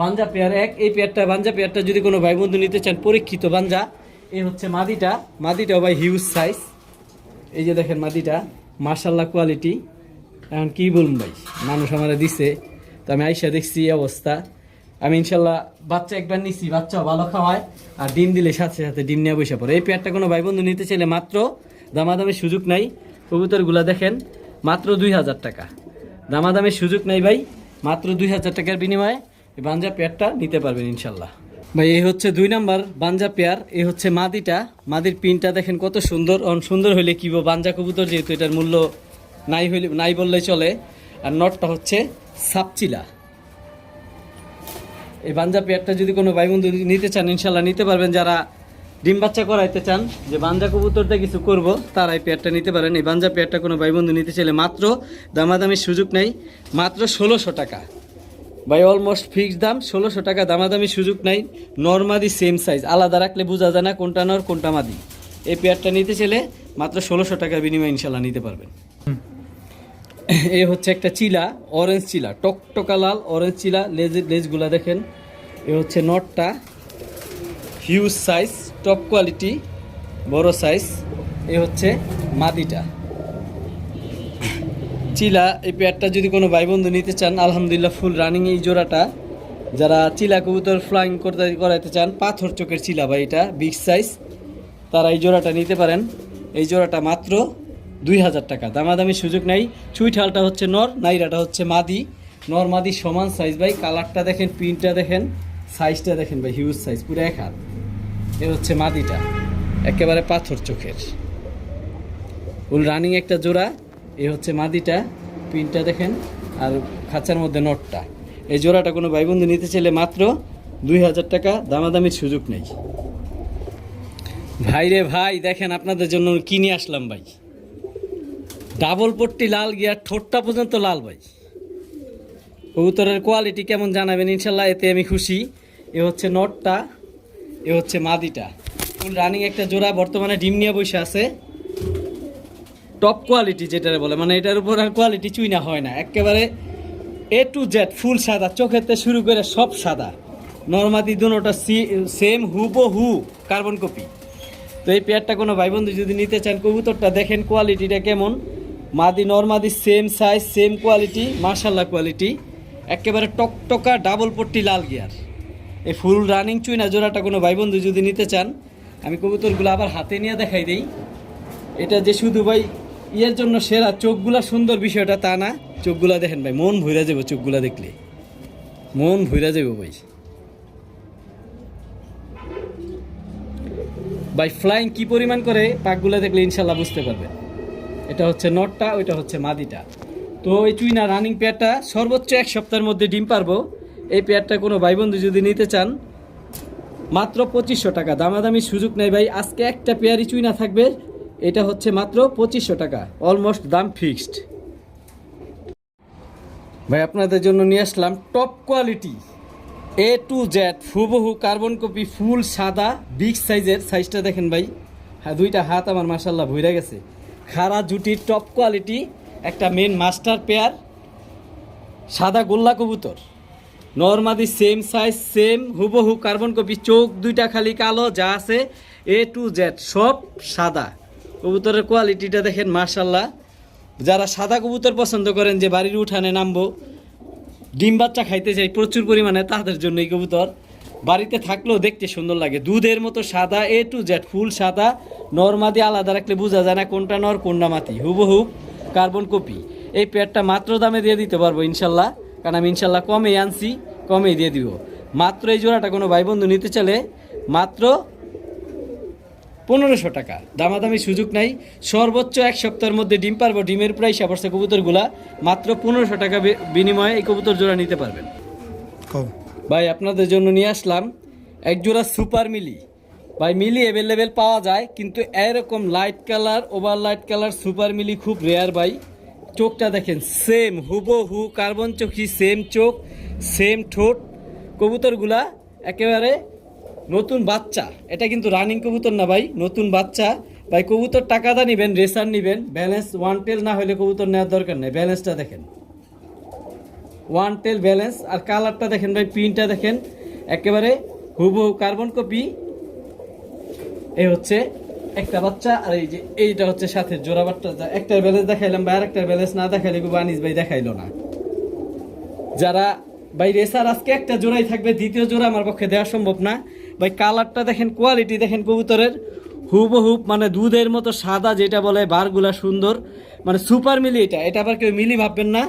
বাঞ্জা পেয়ার 1, এই পেয়ারটা বাঞ্জা পেয়ারটা যদি কোনো ভাই বন্ধু নিতে চান, পরীক্ষিত বাঞ্জা। এই হচ্ছে মাদিটা, মাদিটাও ভাই হিউজ সাইজ। এই যে দেখেন মাদিটা, মার্শাল্লাহ কোয়ালিটি। এখন কি বলুন ভাই, মানুষ আমার দিছে, তো আমি আইসা দেখছি এই অবস্থা। আমি ইনশাল্লাহ বাচ্চা একবার নিচ্ছি, বাচ্চাও ভালো খাওয়ায়, আর ডিম দিলে সাথে সাথে ডিম নিয়ে বসে পড়ে। এই পেয়ারটা কোনো ভাই বন্ধু নিতে চাইলে মাত্র, দামাদামের সুযোগ নাই। কবুতরগুলা দেখেন মাত্র 2,000 টাকা, দামাদামের সুযোগ নাই ভাই, মাত্র 2,000 টাকার বিনিময়ে এই বাঞ্জা পেয়ারটা নিতে পারবেন ইনশাল্লাহ। ভাই এই হচ্ছে 2 নাম্বার বাঞ্জা পেয়ার। এই হচ্ছে মাদিটা, মাদির পিনটা দেখেন কত সুন্দর। সুন্দর হইলে কি বাঞ্জা কবুতর, যেহেতু এটার মূল্য নাই বললেই চলে। আর নটটা হচ্ছে সাপচিলা। এই বাঞ্জা পেয়ারটা যদি কোনো ভাই বন্ধু নিতে চান, ইনশাল্লাহ নিতে পারবেন। যারা ডিম বাচ্চা করাইতে চান, যে বাঞ্জা কবুতরটা কিছু করব, তারা এই পেয়ারটা নিতে পারেন। এই বাঞ্জা পেয়ারটা কোনো ভাই বন্ধু নিতে চাইলে মাত্র, দামাদামির সুযোগ নেই, মাত্র 1600 টাকা ভাই, অলমোস্ট ফিক্সড দাম 1600 টাকা, দামাদামির সুযোগ নাই। নরমাদি সেম সাইজ, আলাদা রাখলে বোঝা যায় না কোনটা নর কোনটা মাদি। এই পেয়ারটা নিতে চাইলে মাত্র 1600 টাকার বিনিময়ে ইনশাল্লাহ নিতে পারবেন। এই হচ্ছে একটা চিলা, অরেঞ্জ চিলা, টকটকা লাল অরেঞ্জ চিলা, লেজগুলা দেখেন। এ হচ্ছে নটটা, হিউজ সাইজ, টপ কোয়ালিটি, বড় সাইজ। এ হচ্ছে মাদিটা চিলা। এই পেয়ারটা যদি কোনো ভাই বন্ধু নিতে চান, আলহামদুলিল্লাহ ফুল রানিং এই জোড়াটা। যারা চিলা কবুতর ফ্লাইং করাইতে চান, পাথর চোখের চিলা ভাই, এটা বিগ সাইজ, তারা এই জোড়াটা নিতে পারেন। এই জোড়াটা মাত্র 2,000 টাকা, দামাদামি সুযোগ নাই। চুইঠালটা হচ্ছে নর, নাইরাটা হচ্ছে মাদি। নর মাদি সমান সাইজ ভাই, কালারটা দেখেন, প্রিন্টটা দেখেন, সাইজটা দেখেন ভাই, হিউজ সাইজ, পুরো 1 হাত। এ হচ্ছে মাদিটা, একেবারে পাথর চোখের, ফুল রানিং একটা জোড়া। এ হচ্ছে মাদিটা, প্রিন্টটা দেখেন, আর খাঁচার মধ্যে নটটা। এই জোড়াটা কোনো ভাই বন্ধু নিতে চাইলে মাত্র 2,000 টাকা, দামাদামির সুযোগ নেই। ভাই রে ভাই, দেখেন আপনাদের জন্য কি নিয়ে আসলাম ভাই, ডাবল পট্টি লাল গিয়ার, ঠোঁটটা পর্যন্ত লাল ভাই। কবুতরের কোয়ালিটি কেমন জানাবেন ইনশাল্লাহ, এতে আমি খুশি। এ হচ্ছে নটটা, এ হচ্ছে মাদিটা। ফুল রানিং একটা জোড়া, বর্তমানে ডিম নিয়ে বসে আছে। টপ কোয়ালিটি যেটা বলে, মানে এটার উপর আর কোয়ালিটি চুইনা হয় না, একেবারে এ টু জেড ফুল সাদা, চোখেতে শুরু করে সব সাদা। নর্মাদি দুটোটা সেম হুবহু কার্বন কপি। তো এই পেয়ারটা কোনো ভাই বন্ধু যদি নিতে চান, কবুতরটা দেখেন কোয়ালিটিটা কেমন। মাদি নর্মাদি সেম সাইজ সেম কোয়ালিটি, মার্শাল্লাহ কোয়ালিটি, একেবারে টকটকা ডাবল পট্টি লাল গিয়ার। এই ফুল রানিং চুইনা জোড়াটা কোনো ভাই বন্ধু যদি নিতে চান, আমি কবুতরগুলো আবার হাতে নিয়ে দেখাই দিই। এটা যে শুধু ভাই ইয়ের জন্য সেরা, চোখগুলা সুন্দর বিষয়টা তা না। চোখগুলা দেখেন ভাই, মন ভইরা যাবো, চোখগুলা দেখলে মন ভইরা যাবো ভাই। ভাই ফ্লাইং কি পরিমাণ করে পাকগুলা দেখলে ইনশাল্লাহ বুঝতে পারবেন। এটা হচ্ছে নটটা, ওইটা হচ্ছে মাদিটা। তো এই চুইনা রানিং পেয়ারটা সর্বোচ্চ 1 সপ্তাহের মধ্যে ডিম পারবো। এই পেয়ারটা কোনো ভাই বন্ধু যদি নিতে চান, মাত্র 2500 টাকা, দামাদামি সুযোগ নেই ভাই। আজকে একটা পেয়ারই চুইনা থাকবে, এটা হচ্ছে মাত্র 2500 টাকা, অলমোস্ট দাম ফিক্সড। ভাই আপনাদের জন্য নিয়ে আসলাম top quality A to Z হুবহু কার্বন কপি ফুল সাদা বিগ সাইজের। সাইজটা দেখেন ভাই, হ্যাঁ দুইটা হাত আমার মাশাল্লাহ ভইরা গেছে। খাড়া জুটির টপ কোয়ালিটি একটা মেন মাস্টার পেয়ার, সাদা গোল্লা কবুতর, নরমাদি সেম সাইজ সেম হুবহু কার্বন কপি, চোখ দুইটা খালি কালো, যা আছে এ টু জেড সব সাদা। কবুতরের কোয়ালিটিটা দেখেন মাশাল্লাহ। যারা সাদা কবুতর পছন্দ করেন, যে বাড়ির উঠানে নামবো, ডিম বাচ্চা খাইতে চাই প্রচুর পরিমাণে, তাদের জন্য এই কবুতর। বাড়িতে থাকলেও দেখতে সুন্দর লাগে, দুধের মতো সাদা এ টু জেড ফুল সাদা। নরমাদি আলাদা রাখলে বোঝা যায় না কোনটা নর কোনটা মাতি, হুবহু কার্বন কপি। এই পেয়ারটা মাত্র দামে দিয়ে দিতে পারবো ইনশাল্লাহ, কারণ আমি ইনশাল্লাহ কমেই আনছি, কমেই দিয়ে দিব। মাত্র এই জোড়াটা কোনো ভাই বন্ধু নিতে চাইলে মাত্র 1500 টাকা, দামাদামি সুযোগ নাই। সর্বোচ্চ 1 সপ্তাহের মধ্যে ডিম পারবো, ডিমের প্রাইস পড়ছে কবুতরগুলা মাত্র 1500 টাকা বিনিময়ে এই কবুতর জোড়া নিতে পারবেন। ভাই আপনাদের জন্য নিয়ে আসলাম এক জোড়া সুপার মিলি। ভাই মিলি অ্যাভেলেবেল পাওয়া যায়, কিন্তু এরকম light colour over light colour super মিলি খুব রেয়ার ভাই। চোখটা দেখেন সেম হুবহু কার্বন চোখি, সেম চোখ সেম ঠোঁট। কবুতরগুলা একেবারে নতুন বাচ্চা, এটা কিন্তু রানিং কবুতর না ভাই, নতুন বাচ্চা। ভাই কবুতর টাকাটা নেবেন, রেসার নেবেন, ব্যালেন্স ওয়ান টেল না হলে কবুতর নেওয়ার দরকার নেই। ব্যালেন্সটা দেখেন, ওয়ান টেল ব্যালেন্স, আর কালারটা দেখেন ভাই, প্রিন্টটা দেখেন একেবারে হুবহু কার্বন কপি। এই হচ্ছে একটা বাচ্চা, আর এই যে এইটা হচ্ছে সাথে জোড়া বাচ্চা। একটার ব্যালেন্স দেখাইলাম ভাই, আর একটার ব্যালেন্স না দেখাইলে আনিস ভাই দেখাইলো না। যারা ভাই রেসার, আজকে একটা জোড়াই থাকবে, দ্বিতীয় জোড়া আমার পক্ষে দেওয়া সম্ভব না ভাই। কালারটা দেখেন, কোয়ালিটি দেখেন কবুতরের হুবহুব, মানে দুধের মতো সাদা যেটা বলে, বারগুলা সুন্দর, মানে সুপার মিলি। এটা আবার কেউ মিলি ভাববেন না,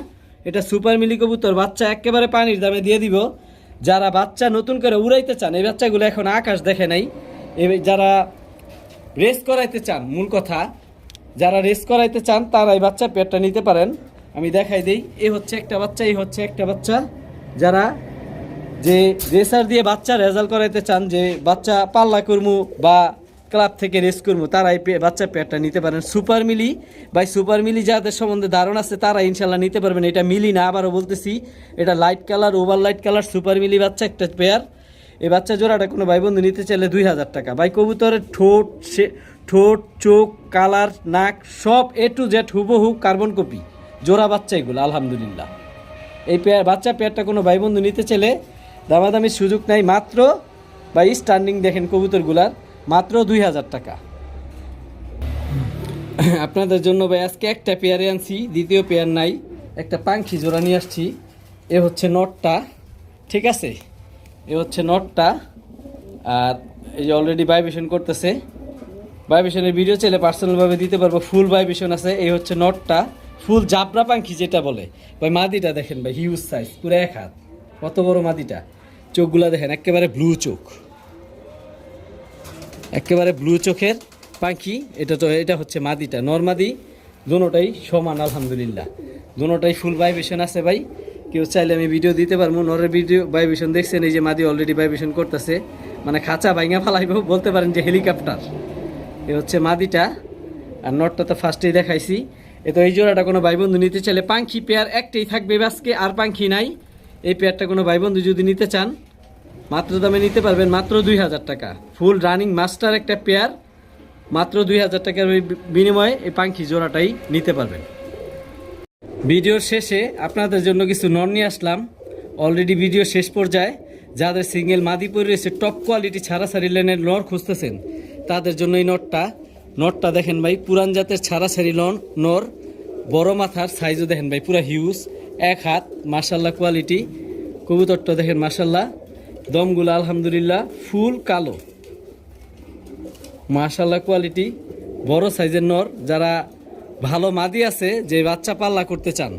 এটা সুপার মিলি কবুতর। বাচ্চা একেবারে পানির দামে দিয়ে দিব। যারা বাচ্চা নতুন করে উড়াইতে চান, এই বাচ্চাগুলো এখন আকাশ দেখে নাই, যারা রেস করাইতে চান, মূল কথা যারা রেস করাইতে চান তারা এই বাচ্চা পেয়ারটা নিতে পারেন। আমি দেখাই দিই, এই হচ্ছে একটা বাচ্চা, এই হচ্ছে একটা বাচ্চা। যারা যে রেসার দিয়ে বাচ্চা রেজাল্ট করাইতে চান, যে বাচ্চা পাল্লা কর্মু বা ক্লাব থেকে রেস করবো, তারা এই বাচ্চা পেয়ারটা নিতে পারেন। সুপার মিলি ভাই, সুপার মিলি যাদের সম্বন্ধে ধারণা আছে তারা ইনশাল্লাহ নিতে পারবেন। এটা মিলি না, আবারও বলতেছি, এটা light colour over light colour super মিলি বাচ্চা একটা পেয়ার। এই বাচ্চা জোড়াটা কোনো ভাই বন্ধু নিতে চাইলে 2000 টাকা। ভাই কবুতরের ঠোঁট চোখ কালার নাক সব এ টু জেড হুবহু কার্বন কপি, জোড়া বাচ্চা এগুলো আলহামদুলিল্লাহ। এই বাচ্চা পেয়ারটা কোনো ভাই বন্ধু নিতে চাইলে দামাদামির সুযোগ নাই, মাত্র ভাই স্ট্যান্ডিং দেখেন কবুতরগুলার মাত্র 2000 টাকা। আপনাদের জন্য ভাই আজকে একটা পেয়ারে আনছি, দ্বিতীয় পেয়ার নাই, একটা পাঙ্খি জোড়া নিয়ে আসছি। এ হচ্ছে নটটা, ঠিক আছে, এ হচ্ছে নটটা। আর এই যে অলরেডি ভাইব্রেশন করতেছে, ভাইব্রেশনের ভিডিও চাইলে পার্সোনালভাবে দিতে পারবো, ফুল ভাইব্রেশন আছে। এই হচ্ছে নটটা, ফুল জাবরা পাঙ্খি যেটা বলে ভাই। মাদিটা দেখেন ভাই, হিউজ সাইজ, পুরো 1 হাত, কত বড় মাদিটা। চোখগুলা দেখেন একেবারে ব্লু চোখ, একেবারে ব্লু চোখের পাখি। এটা হচ্ছে মাদিটা, নরমাদি দুটোটাই সমান আলহামদুলিল্লাহ, দুটোটাই ফুল ভাইব্রেশন আছে ভাই। কেউ চাইলে আমি ভিডিও দিতে পারবো, নরের ভিডিও ভাইব্রেশন দেখছেন, এই যে মাদি অলরেডি ভাইব্রেশন করতেছে, মানে খাঁচা ভাঙা ফালাইব, বলতে পারেন যে হেলিকপ্টার। এ হচ্ছে মাদিটা, আর নটটা তো ফার্স্টেই দেখাইছি। এ তো এই জোড়াটা কোনো ভাই বন্ধু নিতে চাইলে, পাখি পেয়ার একটাই থাকবে আজকে, আর পাখি নাই। এই পেয়ারটা কোনো ভাই বন্ধু যদি নিতে চান মাত্র দামে নিতে পারবেন মাত্র 2000 টাকা। ফুল রানিং মাস্টার একটা পেয়ার, মাত্র 2000 টাকার বিনিময়ে এই পাখি জোড়াটাই নিতে পারবেন। ভিডিওর শেষে আপনাদের জন্য কিছু নর নিয়ে আসলাম। অলরেডি ভিডিও শেষ পর্যায়ে যাদের সিঙ্গেল মাদি পরে রয়েছে, টপ কোয়ালিটি ছাড়াছাড়ি লেনের নর খুঁজতেছেন, তাদের জন্য এই নটটা দেখেন ভাই, পুরান জাতের ছাড়াছাড়ি নর, বড় মাথার সাইজও দেখেন ভাই, পুরা হিউজ, 1 হাত, মাশাল্লাহ কোয়ালিটি। কবুতরটা দেখেন মাশাল্লাহ, দমগুলো আলহামদুলিল্লাহ ফুল কালো, মাশাল্লাহ কোয়ালিটি, বড় সাইজের নর। যারা ভালো মাদি আছে, যে বাচ্চা পাল্লা করতে চান,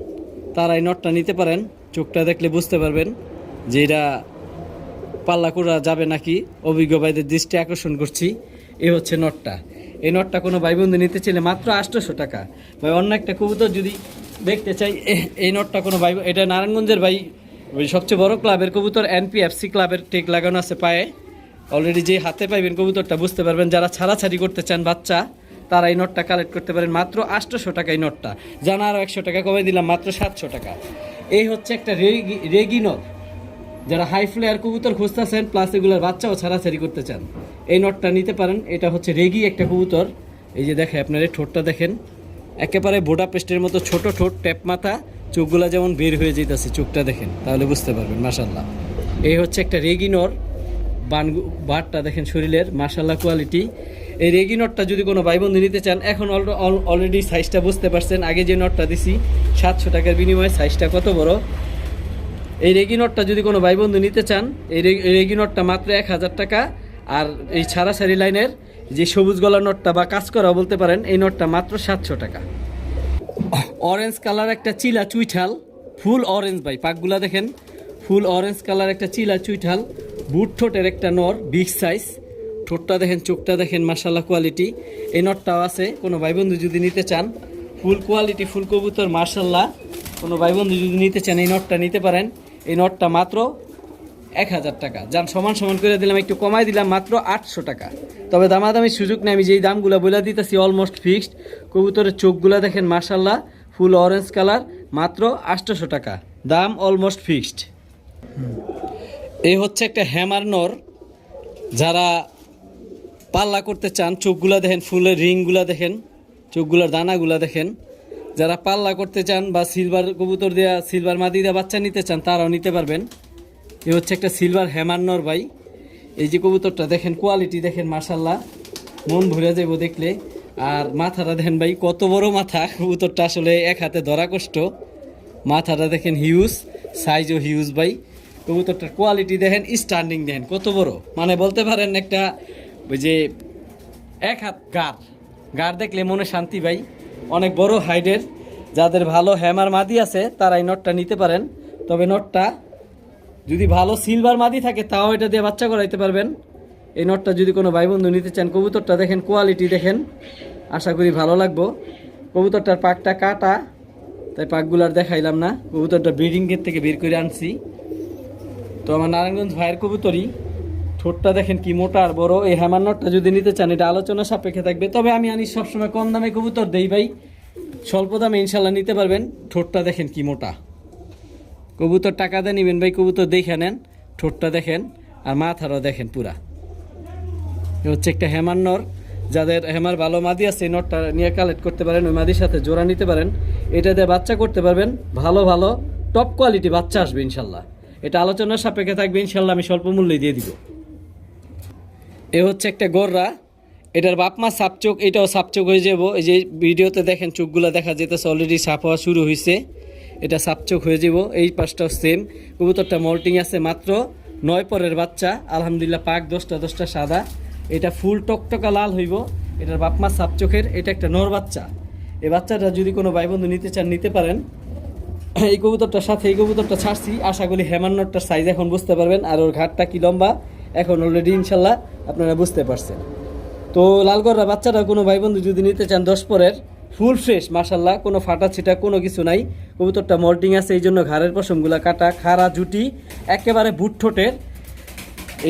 তারা এই নটটা নিতে পারেন। চোখটা দেখলে বুঝতে পারবেন যে এটা পাল্লা করা যাবে নাকি, অভিজ্ঞ ভাইদের দৃষ্টি আকর্ষণ করছি। এই হচ্ছে নটটা। এই নটটা কোনো ভাই বন্ধু নিতে চাইলে মাত্র 800 টাকা। ভাই অন্য একটা কবুতর যদি দেখতে চাই, এই নটটা কোনো ভাই, এটা নারায়ণগঞ্জের ভাই ওই সবচেয়ে বড় ক্লাবের কবুতর, NPFC ক্লাবের টেক লাগানো আছে পায়ে। অলরেডি যে হাতে পাইবেন কবুতরটা বুঝতে পারবেন। যারা ছাড়াছাড়ি করতে চান বাচ্চা, তারা এই নটটা কালেক্ট করতে পারেন মাত্র 800 টাকা। এই নটটা জানা আরও 100 টাকা কমে দিলাম, মাত্র 700 টাকা। এই হচ্ছে একটা রেগি নট। যারা হাই ফ্লেয়ার কবুতর খুঁজতেছেন, প্লাস এগুলোর বাচ্চাও ছাড়াছাড়ি করতে চান, এই নটটা নিতে পারেন। এটা হচ্ছে রেগি একটা কবুতর। এই যে দেখেন, আপনার এই ঠোঁটটা দেখেন, একেবারে বোডাপেস্টের মতো ছোট ঠোঁট, ট্যাপ মাথা, চোখগুলা যেমন বের হয়ে যেতেছে, চোখটা দেখেন তাহলে বুঝতে পারবেন মাশাল্লাহ। এই হচ্ছে একটা রেগি নর, বারটা দেখেন শরীরের, মাশাল্লাহ কোয়ালিটি। এই রেগি নটটা যদি কোনো ভাই বন্ধু নিতে চান, এখন অলরেডি সাইজটা বুঝতে পারছেন। আগে যে নটটা দিছি 700 টাকার বিনিময়ে, সাইজটা কত বড়। এই রেগি নটটা যদি কোনো ভাই বন্ধু নিতে চান, এই রেগি নটটা মাত্র 1000 টাকা। আর এই ছাড়াছাড়ি লাইনের যে সবুজ গলা নটটা বা কাজ করা বলতে পারেন, এই নটটা মাত্র 700 টাকা। অরেঞ্জ কালার একটা চিলা চুইঠাল, ফুল অরেঞ্জ ভাই, পাকগুলা দেখেন, ফুল অরেঞ্জ কালার একটা চিলা চুইঠাল, বুট ঠোঁটের একটা নর, বিগ সাইজ, ঠোঁটটা দেখেন, চোখটা দেখেন, মাশাল্লাহ কোয়ালিটি। এই নটটাও আছে, কোনো ভাই বন্ধু যদি নিতে চান, ফুল কোয়ালিটি, ফুল কবুতর, মাশাল্লাহ। কোনো ভাই বন্ধু যদি নিতে চান, এই নটটা নিতে পারেন। এই নটটা মাত্র 1000 টাকা। যান সমান সমান করে দিলাম, একটু কমাই দিলাম, মাত্র 800 টাকা। তবে দামাদামির সুযোগ নেই, আমি যেই দামগুলো বলে দিতেছি অলমোস্ট ফিক্সড। কবুতরের চোখগুলো দেখেন মাশাল্লাহ, ফুল অরেঞ্জ কালার, মাত্র 800 টাকা, দাম অলমোস্ট ফিক্সড। এই হচ্ছে একটা হ্যামার নর। যারা পাল্লা করতে চান, চোখগুলা দেখেন, ফুলের রিংগুলা দেখেন, চোখগুলার দানাগুলা দেখেন। যারা পাল্লা করতে চান বা সিলভার কবুতর দেওয়া, সিলভার মাদি দেওয়া বাচ্চা নিতে চান, তারাও নিতে পারবেন। এই হচ্ছে একটা সিলভার হ্যামার নর ভাই। এই যে কবুতরটা দেখেন, কোয়ালিটি দেখেন মাশাল্লাহ, মন ভরে যাবো দেখলে। আর মাথাটা দেখেন ভাই, কত বড় মাথা, কবুতরটা আসলে এক হাতে ধরা কষ্ট। মাথাটা দেখেন হিউজ, সাইজও হিউজ ভাই। কবুতরটার কোয়ালিটি দেখেন, স্ট্যান্ডিং দেখেন কত বড়, মানে বলতে পারেন একটা ওই যে 1 হাত গাড় দেখলে মনে শান্তি ভাই, অনেক বড় হাইডের। যাদের ভালো হ্যামার মাদি আছে, তারা এই নটটা নিতে পারেন। তবে নটটা যদি ভালো সিলভার মাদি থাকে, তাও এটা দিয়ে বাচ্চা করাইতে পারবেন। এই নটটা যদি কোনো ভাই বন্ধু নিতে চান, কবুতরটা দেখেন, কোয়ালিটি দেখেন, আশা করি ভালো লাগবো। কবুতরটার পাকটা কাটা, তাই পাকগুলার দেখাইলাম না। কবুতরটা ব্রিডিং গেট থেকে বের করে আনছি। তো আমার নারায়ণগঞ্জ ভাইয়ের কবুতরই, ঠোঁটটা দেখেন কি মোটা আর বড়। এই হ্যামার নটটা যদি নিতে চান, এটা আলোচনা সাপেক্ষে থাকবে। তবে আমি আনি সবসময় কম দামে কবুতর দেই ভাই, স্বল্প দামে ইনশাল্লাহ নিতে পারবেন। ঠোঁটটা দেখেন কি মোটা, কবুতর টাকা দিয়ে নেবেন ভাই, কবুতর দেখে নেন, ঠোঁটটা দেখেন আর মাথারও দেখেন পুরা। এ হচ্ছে একটা হ্যামার নর। যাদের হ্যামার ভালো মাদি আছে, এই নটটা নিয়ে কালেক্ট করতে পারেন, ওই মাদির সাথে জোড়া নিতে পারেন। এটা দিয়ে বাচ্চা করতে পারবেন, ভালো ভালো টপ কোয়ালিটি বাচ্চা আসবে ইনশাল্লাহ। এটা আলোচনার সাপেক্ষে থাকবে ইনশাল্লাহ, আমি স্বল্প মূল্যে দিয়ে দিব। এ হচ্ছে একটা গররা, এটার বাপমা সাপচোখ, এটাও সাপচোখ হয়ে যাব। এই যে ভিডিওতে দেখেন চোখগুলো দেখা যেতেছে, অলরেডি সাপ হওয়া শুরু হয়েছে, এটা সাপচোখ হয়ে যাব। এই পাশটাও সেম। কবুতরটা মল্টিং আছে, মাত্র 9 পরের বাচ্চা, আলহামদুলিল্লাহ পাক 10টা সাদা। এটা ফুল টকটকা লাল হইব। এটার বাপমা সাপচোখের, এটা একটা নর বাচ্চা। এই বাচ্চাটা যদি কোনো ভাই বন্ধু নিতে চান, নিতে পারেন। এই কবুতরটার সাথে এই কবুতরটা ছাড়ছি, আশা করি হ্যামার নটটার সাইজ এখন বুঝতে পারবেন, আর ওর ঘাটটা কি লম্বা এখন অলরেডি ইনশাল্লাহ আপনারা বুঝতে পারছেন। তো লালগড়রা বাচ্চাটা কোনো ভাই বন্ধু যদি নিতে চান, 10 পরের, ফুল ফ্রেশ মাশাল্লাহ, কোনো ফাটা ছিটা কোনো কিছু নাই। কবুতরটা মল্টিং আছে, এই জন্য ঘাড়ের পশমগুলা কাটা, খাড়া জুটি, একেবারে বুট ঠোঁটের।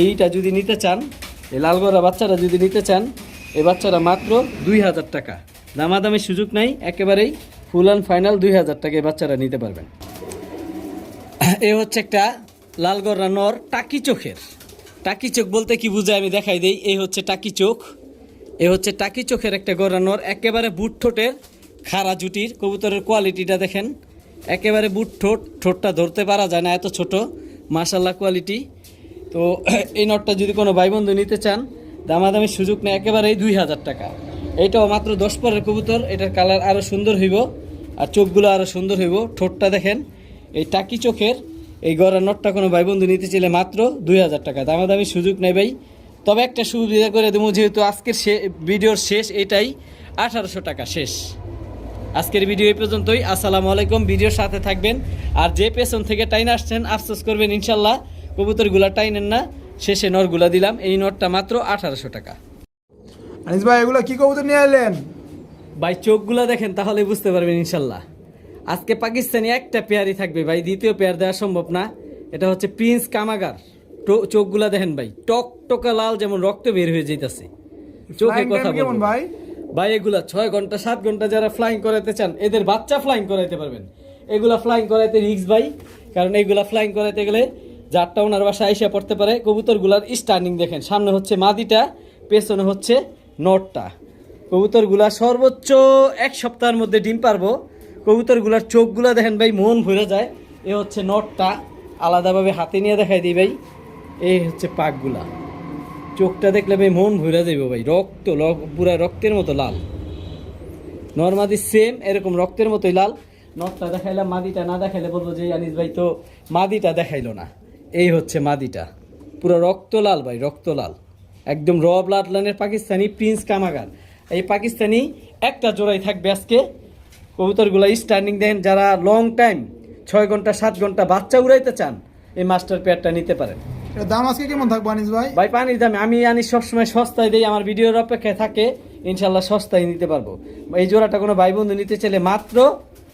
এইটা যদি নিতে চান, এই লালগড়রা বাচ্চাটা যদি নিতে চান, এই বাচ্চাটা মাত্র 2000 টাকা, দামাদামির সুযোগ নাই, একেবারেই ফুল অ্যান্ড ফাইনাল 2000 টাকায় বাচ্চারা নিতে পারবেন। এ হচ্ছে একটা লালগড়রা নর, টাকি চোখের, টাকি চোখ বলতে কি বুঝায় আমি দেখাই দেই। এই হচ্ছে টাকি চোখ, এই হচ্ছে টাকি চোখের একটা গড়ানোর একেবারে বুট ঠোঁটের খাড়া জুটির কবুতরের কোয়ালিটিটা দেখেন, একেবারে বুট ঠোঁট, ঠোঁটটা ধরতে পারা যায় না এত ছোট, মাশাল্লাহ কোয়ালিটি। তো এই নটটা যদি কোনো ভাই বন্ধু নিতে চান দামাদামির সুযোগ নেই, একেবারেই 2000 টাকা। এইটাও মাত্র 10 পরের কবুতর, এটার কালার আরও সুন্দর হইব আর চোখগুলো আরও সুন্দর হইব। ঠোঁটটা দেখেন, এই টাকি চোখের এই গড়ার নটটা কোনো ভাই বন্ধু নিতে চাইলে মাত্র 2000 টাকা, দামাদামির সুযোগ নেই ভাই। তবে একটা সুবিধা করে দেবো, যেহেতু আজকের ভিডিওর শেষ এটাই, 1800 টাকা শেষ। আজকের ভিডিও এই পর্যন্তই। আসসালামু আলাইকুম। ভিডিওর সাথে থাকবেন, আর যে পেছন থেকে টাইন আসছেন আফসোস করবেন ইনশাল্লাহ, কবুতরগুলা টাইনেন না, শেষে নরগুলা দিলাম। এই নটটা মাত্র 1800 টাকা। আনিস ভাই এগুলো কি কবুতর নিয়ে এলেন? ভাই চোখগুলা দেখেন তাহলে বুঝতে পারবেন ইনশাল্লাহ। আজকে পাকিস্তানি একটা পেয়ারই থাকবে ভাই, দ্বিতীয় পেয়ার দেওয়া সম্ভব না। এটা হচ্ছে প্রিন্স কামাগার। চোখগুলা দেখেন ভাই, টকটকা লাল, যেমন রক্ত বের হয়ে যেতেছে। চোখে Flying কথা time কেমন বলবো ভাই? ভাই, এগুলা 6 ঘন্টা 7 ঘন্টা যারা ফ্লাইং করাতে চান, এদের বাচ্চা ফ্লাইং করাইতে পারবেন। এগুলা ফ্লাইং করাইতে রিস্ক ভাই, কারণ এইগুলা ফ্লাইং করাইতে গেলে যারটা ওনার বাসায় আইসা পড়তে পারে। কবুতরগুলার স্টার্নিং দেখেন, সামনে হচ্ছে মাদিটা, পেছনে হচ্ছে নটটা। কবুতরগুলা সর্বোচ্চ 1 সপ্তাহের মধ্যে ডিম পারবো। কবুতরগুলার চোখগুলা দেখেন ভাই, মন ভরে যায়। এ হচ্ছে নটটা, আলাদাভাবে হাতে নিয়ে দেখাই দিই ভাই। এই হচ্ছে পাকগুলা, চোখটা দেখলে ভাই মন ভরে যাইব ভাই, রক্ত পুরা রক্তের মতো লাল। নর্মাদি সেম এরকম রক্তের মতোই লাল। নটটা দেখাইলাম, মাদিটা না দেখাইলে বলবো যে আনিস ভাই তো মাদিটা দেখাইলো না। এই হচ্ছে মাদিটা, পুরো রক্ত লাল ভাই, রক্ত লাল, একদম র ব্লাড লাইনের পাকিস্তানি প্রিন্স কামাগার। এই পাকিস্তানি একটা জোড়াই থাকবে আজকে। কবুতরগুলা স্ট্যান্ডিং দেন, যারা লং টাইম 6 ঘন্টা 7 ঘন্টা বাচ্চা উড়াইতে চান এই মাস্টার পেয়ারটা নিতে পারেন। এর দাম আজকে কেমন থাকবে আনিস ভাই? ভাই পানির দামে আমি আনি সবসময় সস্তায় দিই, আমার ভিডিওর অপেক্ষায় থাকে, ইনশাল্লাহ সস্তায় নিতে পারবো। এই জোড়াটা কোনো ভাই বন্ধু নিতে চাইলে মাত্র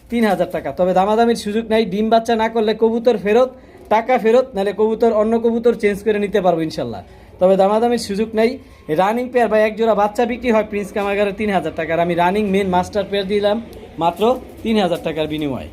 3000 টাকা। তবে দামাদামির সুযোগ নাই, ডিম বাচ্চা না করলে কবুতর ফেরত, টাকা ফেরত, নাহলে কবুতর অন্য কবুতর চেঞ্জ করে নিতে পারবো ইনশাল্লাহ। তবে দামাদামির সুযোগ নাই। রানিং পেয়ার ভাই এক জোড়া বাচ্চা বিক্রি হয় প্রিন্স কামাগারে 3000 টাকার, আমি রানিং মেন মাস্টার পেয়ার দিলাম মাত্র 3000 টাকার বিনিময়ে।